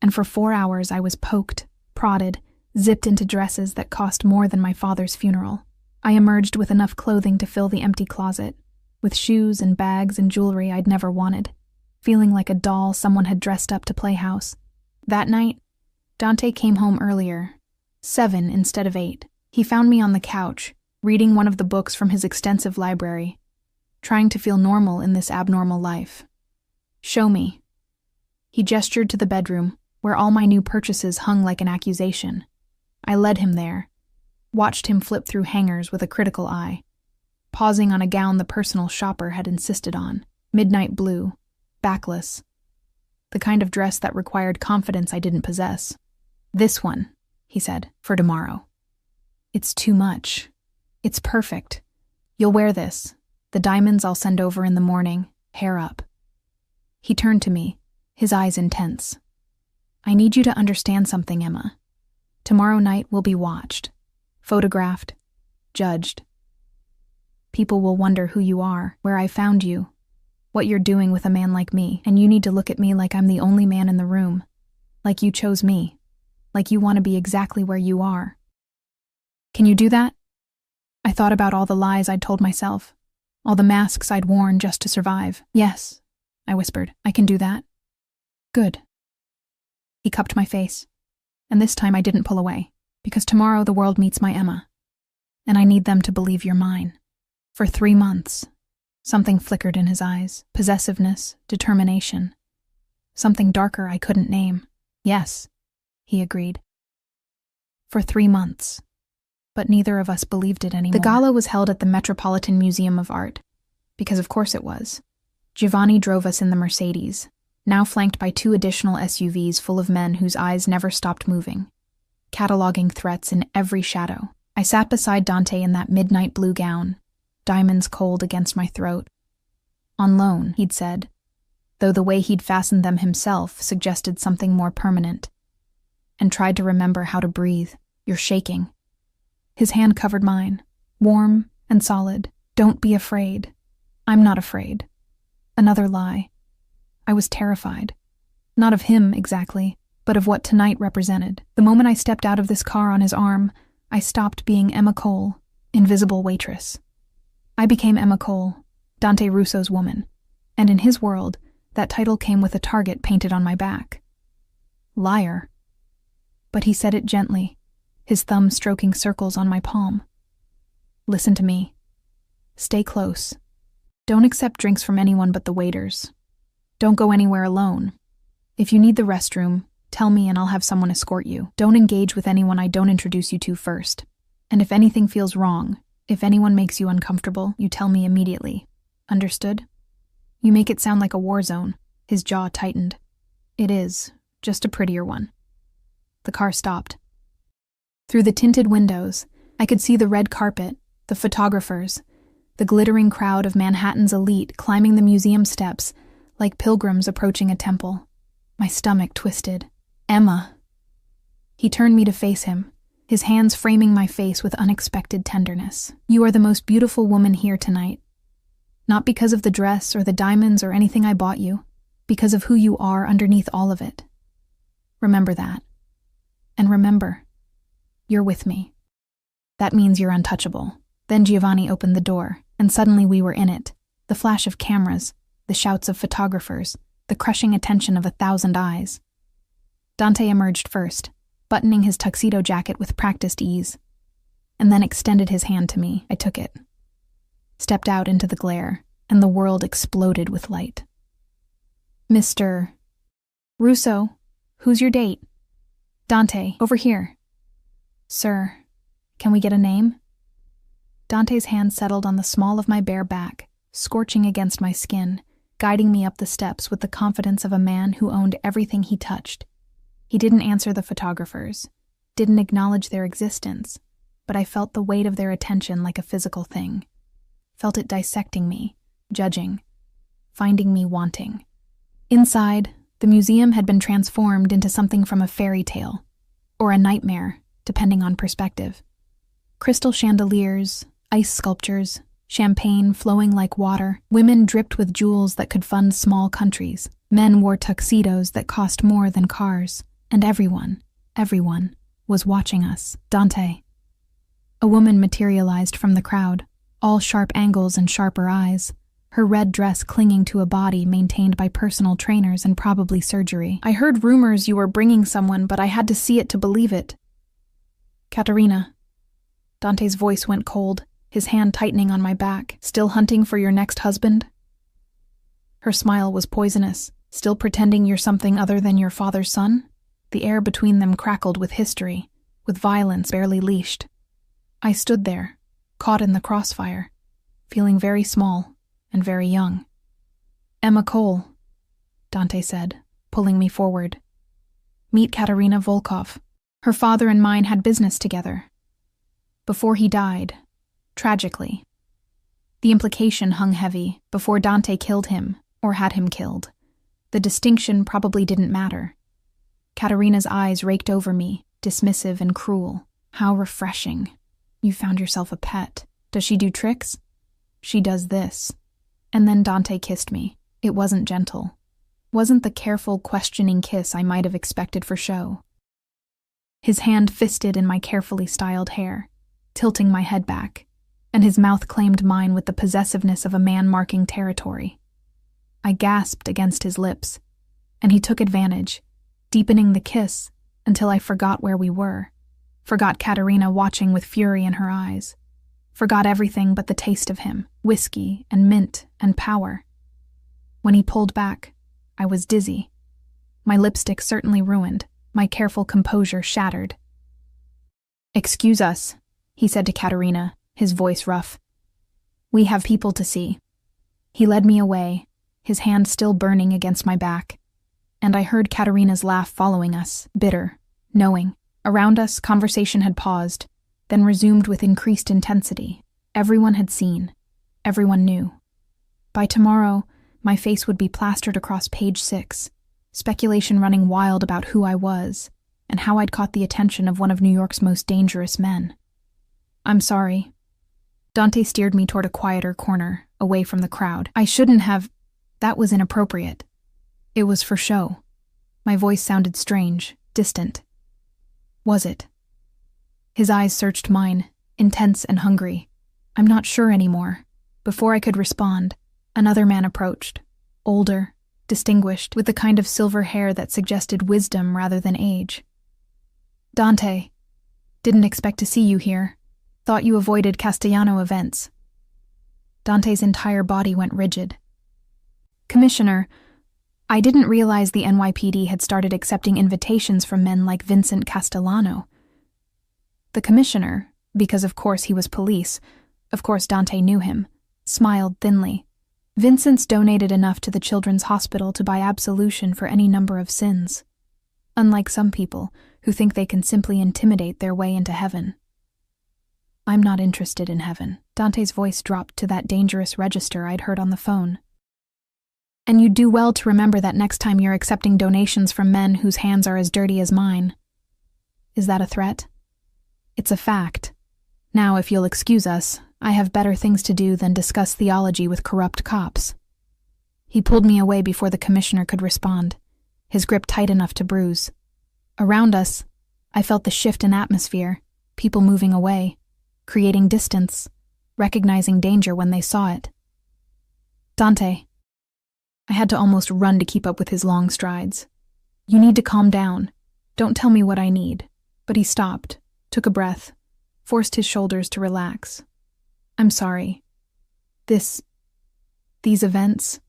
and for 4 hours I was poked, prodded, zipped into dresses that cost more than my father's funeral. I emerged with enough clothing to fill the empty closet, with shoes and bags and jewelry I'd never wanted, feeling like a doll someone had dressed up to play house. That night, Dante came home earlier, 7 instead of 8. He found me on the couch, reading one of the books from his extensive library, trying to feel normal in this abnormal life. Show me. He gestured to the bedroom, where all my new purchases hung like an accusation. I led him there, watched him flip through hangers with a critical eye, pausing on a gown the personal shopper had insisted on, midnight blue, backless, the kind of dress that required confidence I didn't possess. This one, he said, for tomorrow. It's too much. It's perfect. You'll wear this. The diamonds I'll send over in the morning, hair up. He turned to me, his eyes intense. I need you to understand something, Emma. Tomorrow night will be watched, photographed, judged. People will wonder who you are, where I found you, what you're doing with a man like me, and you need to look at me like I'm the only man in the room, like you chose me, like you want to be exactly where you are. Can you do that? I thought about all the lies I'd told myself, all the masks I'd worn just to survive. Yes, I whispered, I can do that. Good. He cupped my face, and this time I didn't pull away, because tomorrow the world meets my Emma, and I need them to believe you're mine. For 3 months, something flickered in his eyes, possessiveness, determination, something darker I couldn't name. Yes, he agreed. For 3 months. But neither of us believed it anymore. The gala was held at the Metropolitan Museum of Art, because of course it was. Giovanni drove us in the Mercedes, now flanked by 2 additional SUVs full of men whose eyes never stopped moving, cataloging threats in every shadow. I sat beside Dante in that midnight blue gown, diamonds cold against my throat. On loan, he'd said, though the way he'd fastened them himself suggested something more permanent, and tried to remember how to breathe. You're shaking. His hand covered mine, warm and solid. Don't be afraid. I'm not afraid. Another lie. I was terrified. Not of him, exactly, but of what tonight represented. The moment I stepped out of this car on his arm, I stopped being Emma Cole, Invisible Waitress. I became Emma Cole, Dante Russo's woman, and in his world, that title came with a target painted on my back. Liar. But he said it gently, his thumb stroking circles on my palm. Listen to me. Stay close. Don't accept drinks from anyone but the waiters. Don't go anywhere alone. If you need the restroom, tell me and I'll have someone escort you. Don't engage with anyone I don't introduce you to first. And if anything feels wrong, if anyone makes you uncomfortable, you tell me immediately. Understood? You make it sound like a war zone. His jaw tightened. It is, just a prettier one. The car stopped. Through the tinted windows, I could see the red carpet, the photographers, the glittering crowd of Manhattan's elite climbing the museum steps like pilgrims approaching a temple. My stomach twisted. Emma. He turned me to face him, his hands framing my face with unexpected tenderness. You are the most beautiful woman here tonight. Not because of the dress or the diamonds or anything I bought you, because of who you are underneath all of it. Remember that. And remember, you're with me. That means you're untouchable. Then Giovanni opened the door, and suddenly we were in it. The flash of cameras, the shouts of photographers, the crushing attention of 1,000 eyes. Dante emerged first, buttoning his tuxedo jacket with practiced ease, and then extended his hand to me. I took it, stepped out into the glare, and the world exploded with light. Mr. Russo, who's your date? Dante, over here. Sir, can we get a name? Dante's hand settled on the small of my bare back, scorching against my skin, guiding me up the steps with the confidence of a man who owned everything he touched. He didn't answer the photographers, didn't acknowledge their existence, but I felt the weight of their attention like a physical thing. Felt it dissecting me, judging, finding me wanting. Inside, the museum had been transformed into something from a fairy tale, or a nightmare, depending on perspective. Crystal chandeliers, ice sculptures, champagne flowing like water, women dripped with jewels that could fund small countries, men wore tuxedos that cost more than cars, and everyone was watching us. Dante. A woman materialized from the crowd, all sharp angles and sharper eyes, her red dress clinging to a body maintained by personal trainers and probably surgery. I heard rumors you were bringing someone, but I had to see it to believe it. Caterina. Dante's voice went cold, his hand tightening on my back. Still hunting for your next husband? Her smile was poisonous. Still pretending you're something other than your father's son? The air between them crackled with history, with violence barely leashed. I stood there, caught in the crossfire, feeling very small and very young. Emma Cole, Dante said, pulling me forward. Meet Katerina Volkov. Her father and mine had business together. Before he died, tragically. The implication hung heavy before Dante killed him or had him killed. The distinction probably didn't matter. Katerina's eyes raked over me, dismissive and cruel. How refreshing. You found yourself a pet. Does she do tricks? She does this. And then Dante kissed me. It wasn't gentle. Wasn't the careful, questioning kiss I might have expected for show. His hand fisted in my carefully styled hair, tilting my head back, and his mouth claimed mine with the possessiveness of a man marking territory. I gasped against his lips, and he took advantage, deepening the kiss until I forgot where we were, forgot Katerina watching with fury in her eyes, forgot everything but the taste of him, whiskey and mint and power. When he pulled back, I was dizzy. My lipstick certainly ruined, my careful composure shattered. "Excuse us," he said to Katerina, his voice rough. "We have people to see." He led me away, his hand still burning against my back, and I heard Katerina's laugh following us, bitter, knowing. Around us, conversation had paused, then resumed with increased intensity. Everyone had seen. Everyone knew. By tomorrow, my face would be plastered across page 6, speculation running wild about who I was, and how I'd caught the attention of one of New York's most dangerous men. "I'm sorry." Dante steered me toward a quieter corner, away from the crowd. "I shouldn't have. That was inappropriate. It was for show." My voice sounded strange, distant. Was it? His eyes searched mine, intense and hungry. I'm not sure anymore. Before I could respond, another man approached, older, distinguished, with the kind of silver hair that suggested wisdom rather than age. Dante, didn't expect to see you here. Thought you avoided Castellano events. Dante's entire body went rigid. Commissioner, I didn't realize the NYPD had started accepting invitations from men like Vincent Castellano. The commissioner, because of course he was police, of course Dante knew him, smiled thinly. Vincent's donated enough to the children's hospital to buy absolution for any number of sins. Unlike some people who think they can simply intimidate their way into heaven. I'm not interested in heaven. Dante's voice dropped to that dangerous register I'd heard on the phone. And you'd do well to remember that next time you're accepting donations from men whose hands are as dirty as mine. Is that a threat? It's a fact. Now, if you'll excuse us, I have better things to do than discuss theology with corrupt cops. He pulled me away before the commissioner could respond, his grip tight enough to bruise. Around us, I felt the shift in atmosphere, people moving away, creating distance, recognizing danger when they saw it. Dante. I had to almost run to keep up with his long strides. You need to calm down. Don't tell me what I need. But he stopped, took a breath, forced his shoulders to relax. I'm sorry. These events,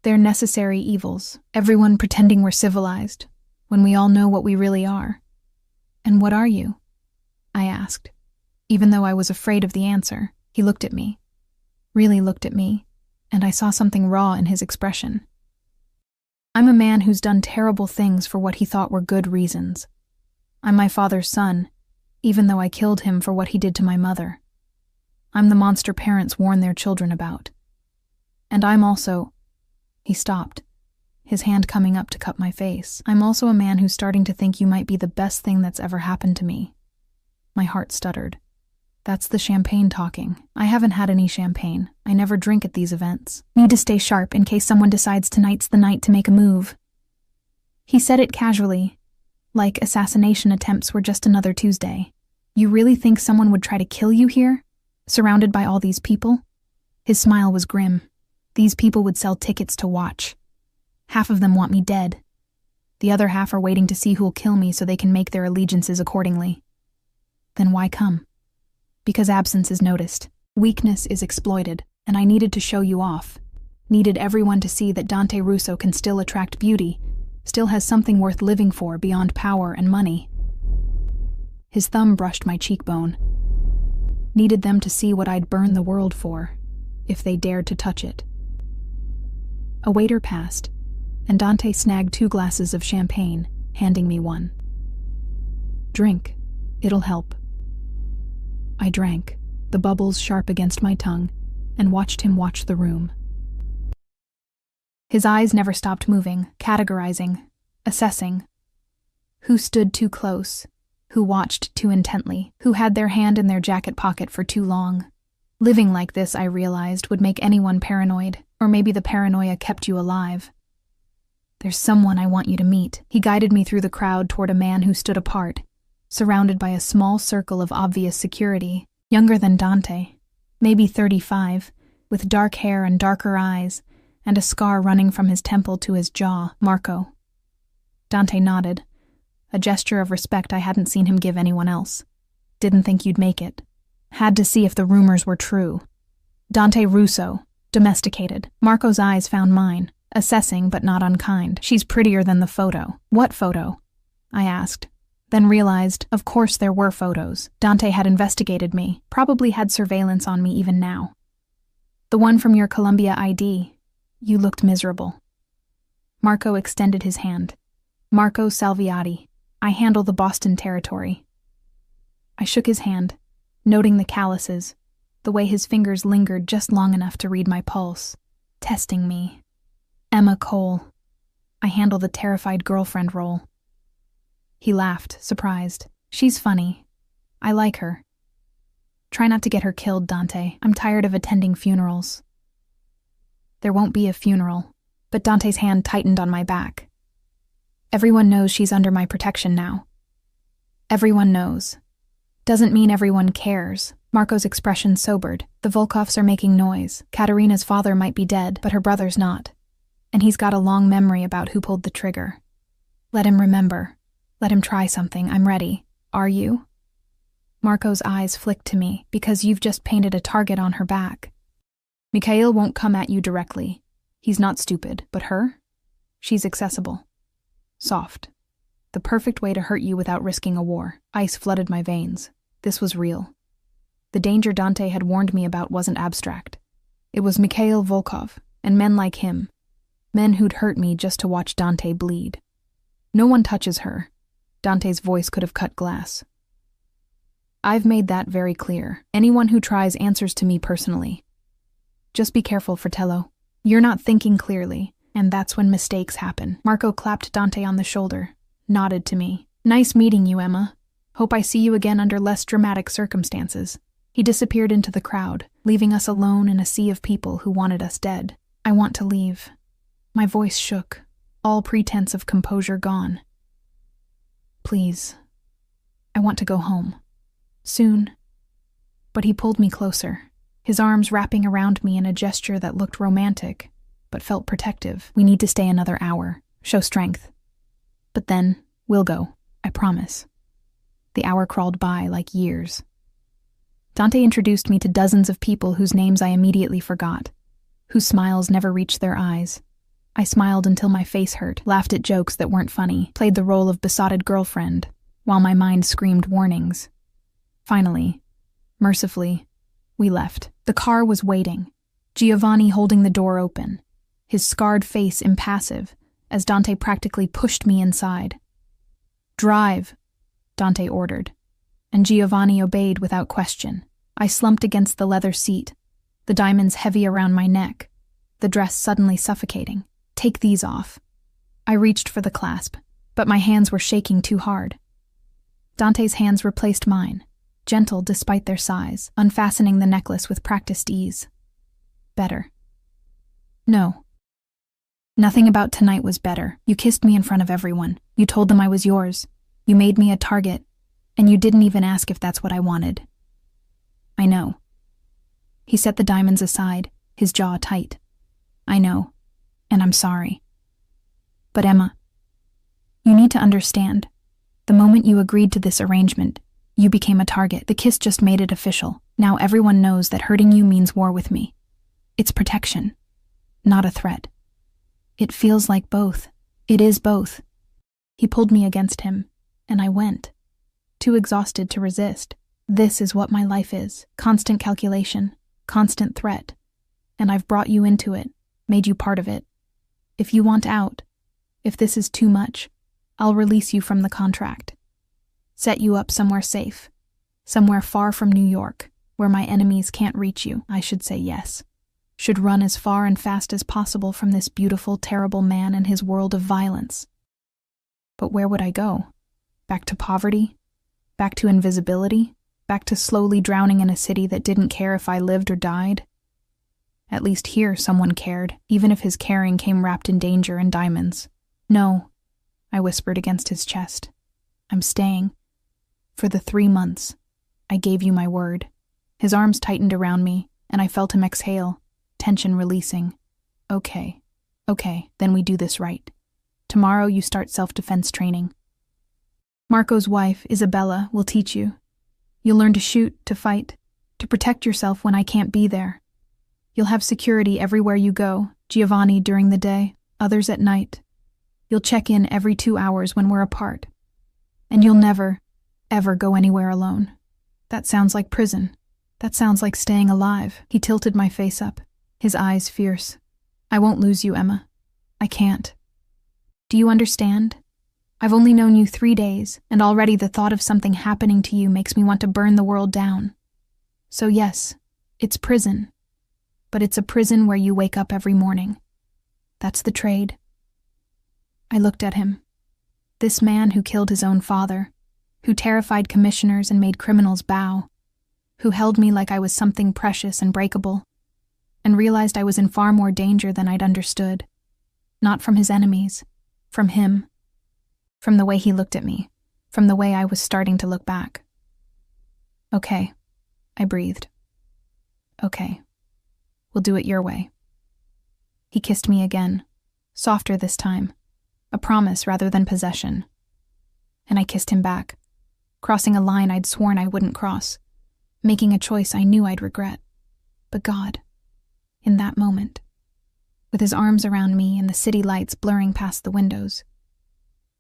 they're necessary evils. Everyone pretending we're civilized, when we all know what we really are. And what are you? I asked. Even though I was afraid of the answer, he looked at me. Really looked at me, and I saw something raw in his expression. I'm a man who's done terrible things for what he thought were good reasons. I'm my father's son, even though I killed him for what he did to my mother. I'm the monster parents warn their children about. And I'm also... He stopped, his hand coming up to cup my face. I'm also a man who's starting to think you might be the best thing that's ever happened to me. My heart stuttered. That's the champagne talking. I haven't had any champagne. I never drink at these events. Need to stay sharp in case someone decides tonight's the night to make a move. He said it casually, like assassination attempts were just another Tuesday. You really think someone would try to kill you here, surrounded by all these people? His smile was grim. These people would sell tickets to watch. Half of them want me dead. The other half are waiting to see who'll kill me so they can make their allegiances accordingly. Then why come? Because absence is noticed. Weakness is exploited, and I needed to show you off. Needed everyone to see that Dante Russo can still attract beauty, still has something worth living for beyond power and money. His thumb brushed my cheekbone. Needed them to see what I'd burn the world for, if they dared to touch it. A waiter passed, and Dante snagged 2 glasses of champagne, handing me one. Drink. It'll help. I drank, the bubbles sharp against my tongue, and watched him watch the room. His eyes never stopped moving, categorizing, assessing. Who stood too close? Who watched too intently? Who had their hand in their jacket pocket for too long? Living like this, I realized, would make anyone paranoid, or maybe the paranoia kept you alive. There's someone I want you to meet. He guided me through the crowd toward a man who stood apart, surrounded by a small circle of obvious security, younger than Dante, maybe 35, with dark hair and darker eyes, and a scar running from his temple to his jaw. Marco. Dante nodded, a gesture of respect I hadn't seen him give anyone else. Didn't think you'd make it. Had to see if the rumors were true. Dante Russo, domesticated. Marco's eyes found mine, assessing but not unkind. She's prettier than the photo. What photo? I asked. Then realized, of course there were photos. Dante had investigated me, probably had surveillance on me even now. The one from your Columbia ID. You looked miserable. Marco extended his hand. Marco Salviati. I handle the Boston territory. I shook his hand, noting the calluses, the way his fingers lingered just long enough to read my pulse, testing me. Emma Cole. I handle the terrified girlfriend role. He laughed, surprised. She's funny. I like her. Try not to get her killed, Dante. I'm tired of attending funerals. There won't be a funeral, but Dante's hand tightened on my back. Everyone knows she's under my protection now. Everyone knows. Doesn't mean everyone cares. Marco's expression sobered. The Volkovs are making noise. Katerina's father might be dead, but her brother's not. And he's got a long memory about who pulled the trigger. Let him remember. Let him try something. I'm ready. Are you? Marco's eyes flicked to me, because you've just painted a target on her back. Mikhail won't come at you directly. He's not stupid, but her? She's accessible. Soft. The perfect way to hurt you without risking a war. Ice flooded my veins. This was real. The danger Dante had warned me about wasn't abstract. It was Mikhail Volkov, and men like him. Men who'd hurt me just to watch Dante bleed. No one touches her. Dante's voice could have cut glass. I've made that very clear. Anyone who tries answers to me personally. Just be careful, Fratello. You're not thinking clearly, and that's when mistakes happen. Marco clapped Dante on the shoulder, nodded to me. Nice meeting you, Emma. Hope I see you again under less dramatic circumstances. He disappeared into the crowd, leaving us alone in a sea of people who wanted us dead. I want to leave. My voice shook, all pretense of composure gone. Please. I want to go home. Soon. But he pulled me closer, his arms wrapping around me in a gesture that looked romantic, but felt protective. We need to stay another hour, show strength. But then, we'll go, I promise. The hour crawled by like years. Dante introduced me to dozens of people whose names I immediately forgot, whose smiles never reached their eyes. I smiled until my face hurt, laughed at jokes that weren't funny, played the role of besotted girlfriend, while my mind screamed warnings. Finally, mercifully, we left. The car was waiting, Giovanni holding the door open, his scarred face impassive, as Dante practically pushed me inside. Drive, Dante ordered, and Giovanni obeyed without question. I slumped against the leather seat, the diamonds heavy around my neck, the dress suddenly suffocating. Take these off. I reached for the clasp, but my hands were shaking too hard. Dante's hands replaced mine, gentle despite their size, unfastening the necklace with practiced ease. Better. No. Nothing about tonight was better. You kissed me in front of everyone. You told them I was yours. You made me a target, and you didn't even ask if that's what I wanted. I know. He set the diamonds aside, his jaw tight. I know, and I'm sorry. But Emma, you need to understand. The moment you agreed to this arrangement, you became a target. The kiss just made it official. Now everyone knows that hurting you means war with me. It's protection, not a threat. It feels like both. It is both. He pulled me against him, and I went, too exhausted to resist. This is what my life is. Constant calculation, constant threat. And I've brought you into it, made you part of it. If you want out, if this is too much, I'll release you from the contract. Set you up somewhere safe, somewhere far from New York, where my enemies can't reach you. I should say yes. Should run as far and fast as possible from this beautiful, terrible man and his world of violence. But where would I go? Back to poverty? Back to invisibility? Back to slowly drowning in a city that didn't care if I lived or died? At least here someone cared, even if his caring came wrapped in danger and diamonds. No, I whispered against his chest. I'm staying. For the 3 months. I gave you my word. His arms tightened around me, and I felt him exhale, tension releasing. Okay, then we do this right. Tomorrow you start self-defense training. Marco's wife, Isabella, will teach you. You'll learn to shoot, to fight, to protect yourself when I can't be there. You'll have security everywhere you go, Giovanni during the day, others at night. You'll check in every 2 hours when we're apart. And you'll never, ever go anywhere alone. That sounds like prison. That sounds like staying alive. He tilted my face up, his eyes fierce. I won't lose you, Emma. I can't. Do you understand? I've only known you 3 days, and already the thought of something happening to you makes me want to burn the world down. So yes, it's prison. But it's a prison where you wake up every morning. That's the trade. I looked at him. This man who killed his own father, who terrified commissioners and made criminals bow, who held me like I was something precious and breakable, and realized I was in far more danger than I'd understood. Not from his enemies, from him. From the way he looked at me, from the way I was starting to look back. Okay, I breathed. Okay, we'll do it your way. He kissed me again, softer this time, a promise rather than possession. And I kissed him back, crossing a line I'd sworn I wouldn't cross, making a choice I knew I'd regret. But God, in that moment, with his arms around me and the city lights blurring past the windows,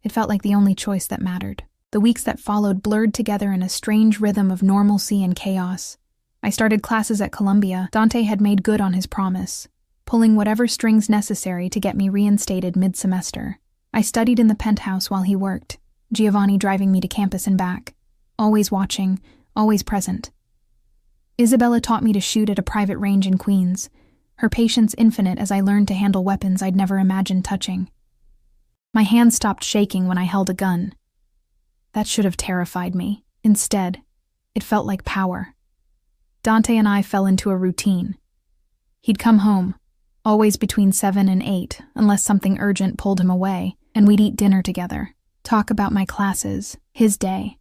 it felt like the only choice that mattered. The weeks that followed blurred together in a strange rhythm of normalcy and chaos. I started classes at Columbia. Dante had made good on his promise, pulling whatever strings necessary to get me reinstated mid-semester. I studied in the penthouse while he worked, Giovanni driving me to campus and back, always watching, always present. Isabella taught me to shoot at a private range in Queens, her patience infinite as I learned to handle weapons I'd never imagined touching. My hands stopped shaking when I held a gun. That should have terrified me. Instead, it felt like power. Dante and I fell into a routine. He'd come home, always between 7 and 8, unless something urgent pulled him away, and we'd eat dinner together, talk about my classes, his day,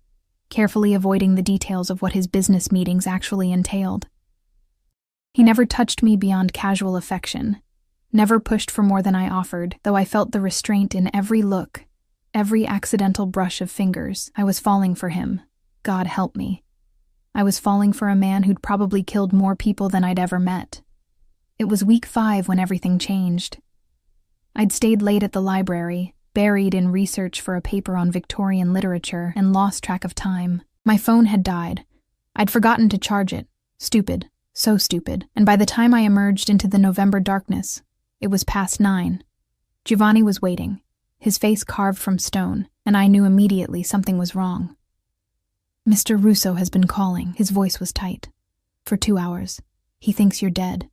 carefully avoiding the details of what his business meetings actually entailed. He never touched me beyond casual affection, never pushed for more than I offered, though I felt the restraint in every look, every accidental brush of fingers. I was falling for him. God help me. I was falling for a man who'd probably killed more people than I'd ever met. It was week 5 when everything changed. I'd stayed late at the library, buried in research for a paper on Victorian literature, and lost track of time. My phone had died. I'd forgotten to charge it. Stupid. So stupid. And by the time I emerged into the November darkness, it was past 9. Giovanni was waiting, his face carved from stone, and I knew immediately something was wrong. Mr. Russo has been calling. His voice was tight. For 2 hours. He thinks you're dead.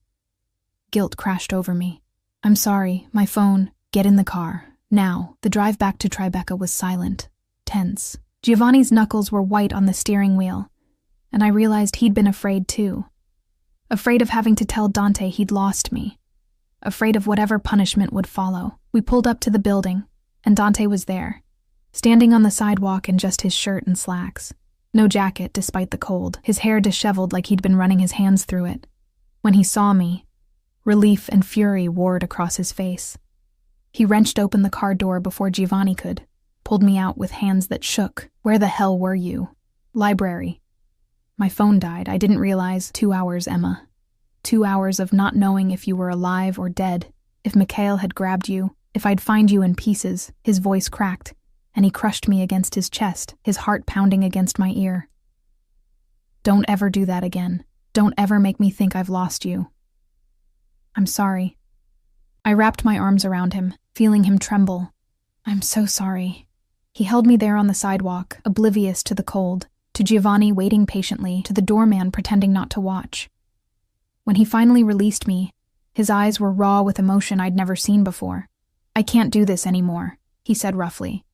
Guilt crashed over me. I'm sorry, my phone. Get in the car. Now. The drive back to Tribeca was silent, tense. Giovanni's knuckles were white on the steering wheel, and I realized he'd been afraid too. Afraid of having to tell Dante he'd lost me. Afraid of whatever punishment would follow. We pulled up to the building, and Dante was there, standing on the sidewalk in just his shirt and slacks. No jacket, despite the cold, his hair disheveled like he'd been running his hands through it. When he saw me, relief and fury warred across his face. He wrenched open the car door before Giovanni could, pulled me out with hands that shook. Where the hell were you? Library. My phone died. I didn't realize. 2 hours, Emma. 2 hours of not knowing if you were alive or dead, if Mikhail had grabbed you, if I'd find you in pieces. His voice cracked, and he crushed me against his chest, his heart pounding against my ear. Don't ever do that again. Don't ever make me think I've lost you. I'm sorry. I wrapped my arms around him, feeling him tremble. I'm so sorry. He held me there on the sidewalk, oblivious to the cold, to Giovanni waiting patiently, to the doorman pretending not to watch. When he finally released me, his eyes were raw with emotion I'd never seen before. I can't do this anymore, he said roughly.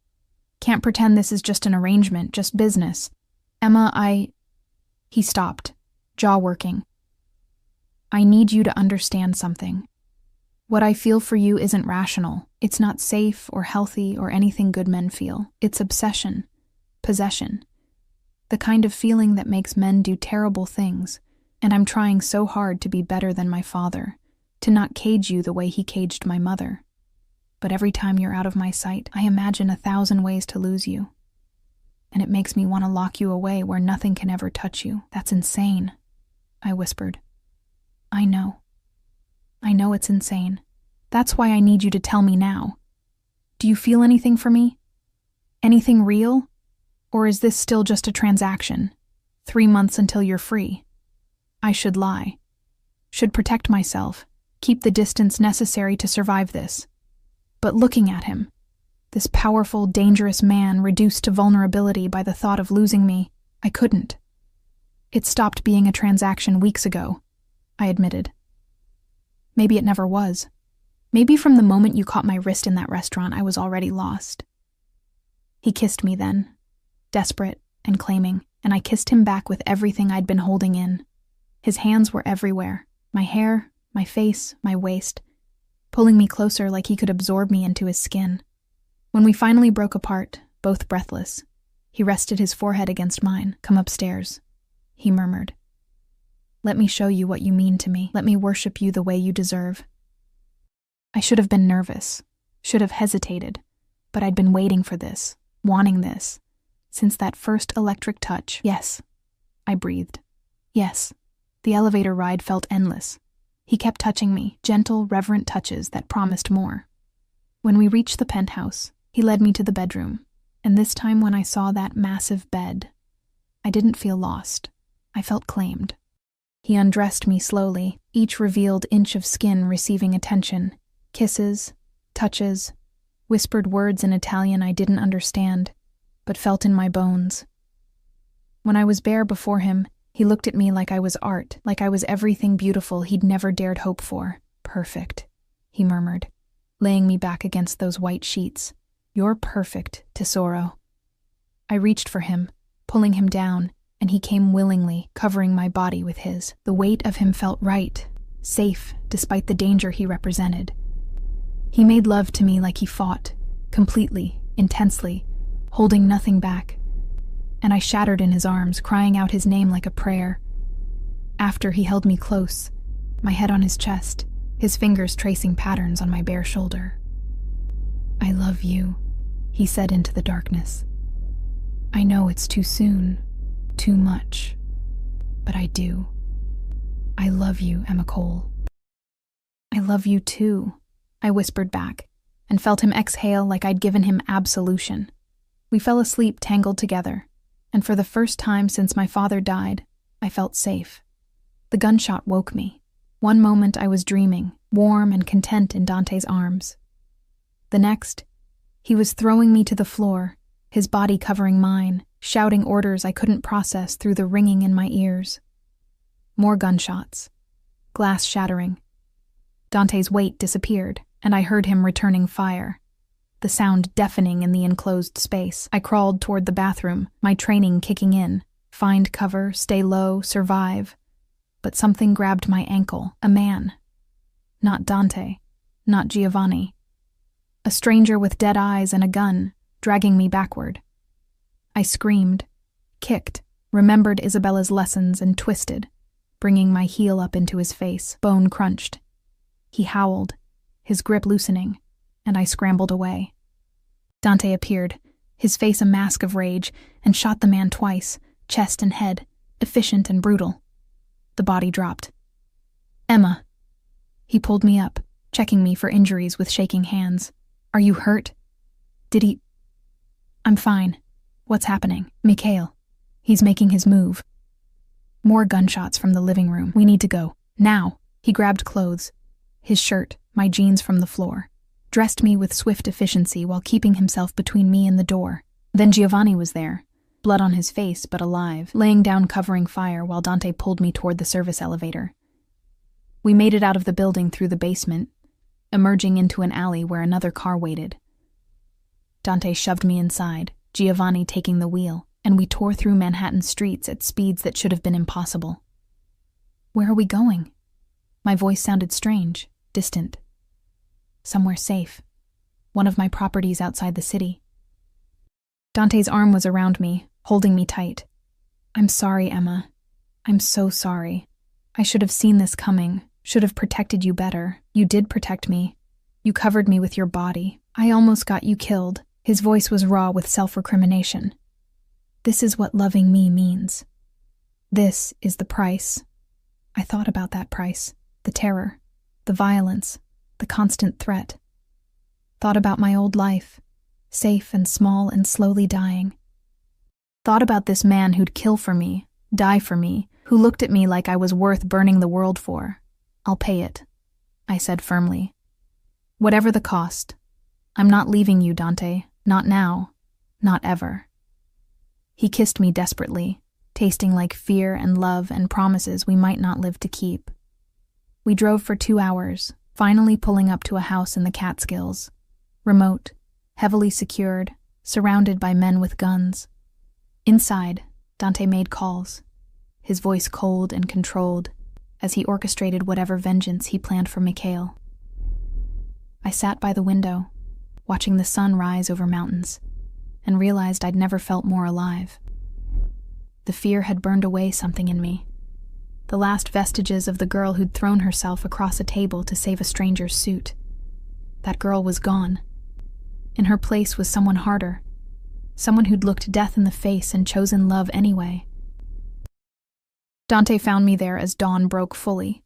Can't pretend this is just an arrangement, just business. Emma, He stopped, jaw working. I need you to understand something. What I feel for you isn't rational. It's not safe or healthy or anything good men feel. It's obsession, possession. The kind of feeling that makes men do terrible things, and I'm trying so hard to be better than my father, to not cage you the way he caged my mother. But every time you're out of my sight, I imagine 1,000 ways to lose you. And it makes me want to lock you away where nothing can ever touch you. That's insane, I whispered. I know it's insane. That's why I need you to tell me now. Do you feel anything for me? Anything real? Or is this still just a transaction? 3 months until you're free. I should lie. Should protect myself, keep the distance necessary to survive this. But looking at him, this powerful, dangerous man reduced to vulnerability by the thought of losing me, I couldn't. It stopped being a transaction weeks ago, I admitted. Maybe it never was. Maybe from the moment you caught my wrist in that restaurant, I was already lost. He kissed me then, desperate and claiming, and I kissed him back with everything I'd been holding in. His hands were everywhere, my hair, my face, my waist, pulling me closer like he could absorb me into his skin. When we finally broke apart, both breathless, he rested his forehead against mine. Come upstairs. he murmured. "Let me show you what you mean to me. Let me worship you the way you deserve." I should have been nervous, should have hesitated, but I'd been waiting for this, wanting this, since that first electric touch. "Yes," I breathed. "Yes." The elevator ride felt endless. He kept touching me, gentle, reverent touches that promised more. When we reached the penthouse, he led me to the bedroom, and this time when I saw that massive bed, I didn't feel lost. I felt claimed. He undressed me slowly, each revealed inch of skin receiving attention, kisses, touches, whispered words in Italian I didn't understand, but felt in my bones. When I was bare before him, he looked at me like I was art, like I was everything beautiful he'd never dared hope for. "Perfect," he murmured, laying me back against those white sheets. "You're perfect, tesoro." I reached for him, pulling him down, and he came willingly, covering my body with his. The weight of him felt right, safe, despite the danger he represented. He made love to me like he fought, completely, intensely, holding nothing back. And I shattered in his arms, crying out his name like a prayer. After, he held me close, my head on his chest, his fingers tracing patterns on my bare shoulder. "I love you," he said into the darkness. "I know it's too soon, too much, but I do. I love you, Emma Cole." "I love you too," I whispered back, and felt him exhale like I'd given him absolution. We fell asleep tangled together, and for the first time since my father died, I felt safe. The gunshot woke me. One moment I was dreaming, warm and content in Dante's arms. The next, he was throwing me to the floor, his body covering mine, shouting orders I couldn't process through the ringing in my ears. More gunshots. Glass shattering. Dante's weight disappeared, and I heard him returning fire. The sound deafening in the enclosed space. I crawled toward the bathroom, my training kicking in. Find cover, stay low, survive. But something grabbed my ankle. A man. Not Dante. Not Giovanni. A stranger with dead eyes and a gun, dragging me backward. I screamed, kicked, remembered Isabella's lessons and twisted, bringing my heel up into his face, bone crunched. He howled, his grip loosening, and I scrambled away. Dante appeared, his face a mask of rage, and shot the man twice, chest and head, efficient and brutal. The body dropped. "Emma." He pulled me up, checking me for injuries with shaking hands. "Are you hurt? Did he—" "I'm fine. What's happening?" "Mikhail. He's making his move." More gunshots from the living room. "We need to go. Now." He grabbed clothes, his shirt, my jeans from the floor, dressed me with swift efficiency while keeping himself between me and the door. Then Giovanni was there, blood on his face but alive, laying down covering fire while Dante pulled me toward the service elevator. We made it out of the building through the basement, emerging into an alley where another car waited. Dante shoved me inside, Giovanni taking the wheel, and we tore through Manhattan streets at speeds that should have been impossible. "Where are we going?" My voice sounded strange, distant. "Somewhere safe. One of my properties outside the city." Dante's arm was around me, holding me tight. "I'm sorry, Emma. I'm so sorry. I should have seen this coming, should have protected you better. You did protect me. You covered me with your body. I almost got you killed." His voice was raw with self-recrimination. "This is what loving me means. This is the price." I thought about that price, the terror, the violence, the constant threat. Thought about my old life, safe and small and slowly dying. Thought about this man who'd kill for me, die for me, who looked at me like I was worth burning the world for. "I'll pay it," I said firmly. "Whatever the cost. I'm not leaving you, Dante. Not now. Not ever." He kissed me desperately, tasting like fear and love and promises we might not live to keep. We drove for 2 hours, finally pulling up to a house in the Catskills. Remote, heavily secured, surrounded by men with guns. Inside, Dante made calls, his voice cold and controlled, as he orchestrated whatever vengeance he planned for Mikhail. I sat by the window, watching the sun rise over mountains, and realized I'd never felt more alive. The fear had burned away something in me. The last vestiges of the girl who'd thrown herself across a table to save a stranger's suit. That girl was gone. In her place was someone harder. Someone who'd looked death in the face and chosen love anyway. Dante found me there as dawn broke fully.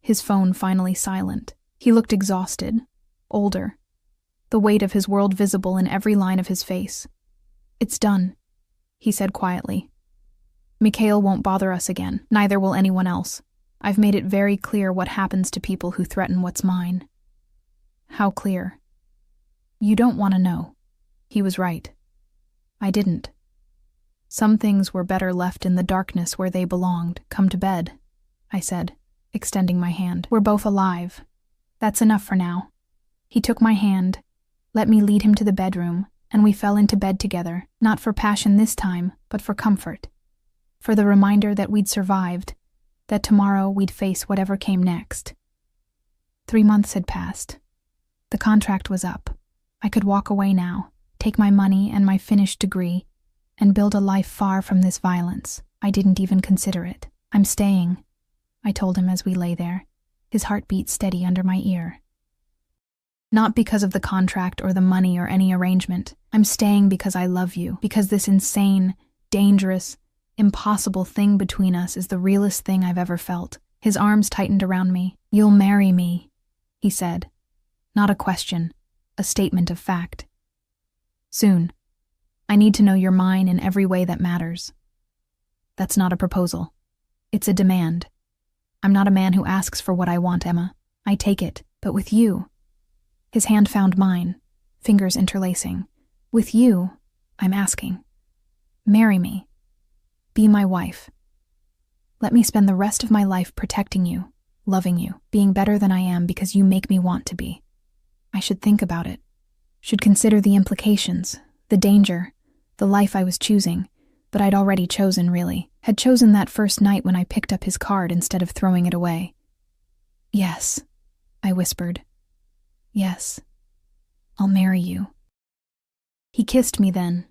His phone finally silent. He looked exhausted, older, the weight of his world visible in every line of his face. "It's done," he said quietly. "Mikhail won't bother us again. Neither will anyone else. I've made it very clear what happens to people who threaten what's mine." How clear? You don't want to know. He was right. I didn't. Some things were better left in the darkness where they belonged. "Come to bed," I said, extending my hand. "We're both alive. That's enough for now." He took my hand, let me lead him to the bedroom, and we fell into bed together, not for passion this time, but for comfort. For the reminder that we'd survived, that tomorrow we'd face whatever came next. 3 months had passed. The contract was up. I could walk away now, take my money and my finished degree, and build a life far from this violence. I didn't even consider it. "I'm staying," I told him as we lay there, his heartbeat steady under my ear. "Not because of the contract or the money or any arrangement. I'm staying because I love you, because this insane, dangerous, impossible thing between us is the realest thing I've ever felt." His arms tightened around me. "You'll marry me," he said. Not a question, a statement of fact. "Soon. I need to know you're mine in every way that matters." That's not a proposal. It's a demand. I'm not a man who asks for what I want, Emma. I take it, but with you. His hand found mine, fingers interlacing. "With you, I'm asking. Marry me. Be my wife. Let me spend the rest of my life protecting you, loving you, being better than I am because you make me want to be." I should think about it. Should consider the implications, the danger, the life I was choosing, but I'd already chosen, really. Had chosen that first night when I picked up his card instead of throwing it away. "Yes," I whispered. "Yes, I'll marry you." He kissed me then,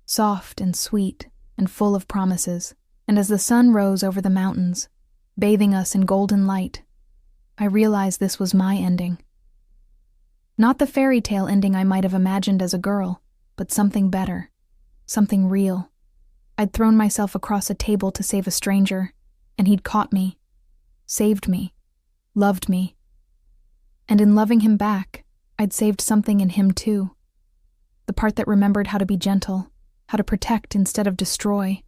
soft and sweet and full of promises, and as the sun rose over the mountains, bathing us in golden light, I realized this was my ending. Not the fairy tale ending I might have imagined as a girl, but something better, something real. I'd thrown myself across a table to save a stranger, and he'd caught me, saved me, loved me. And in loving him back, I'd saved something in him too. The part that remembered how to be gentle, how to protect instead of destroy.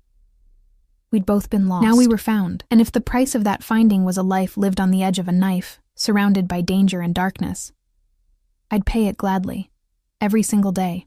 We'd both been lost. Now we were found, and if the price of that finding was a life lived on the edge of a knife, surrounded by danger and darkness, I'd pay it gladly, every single day.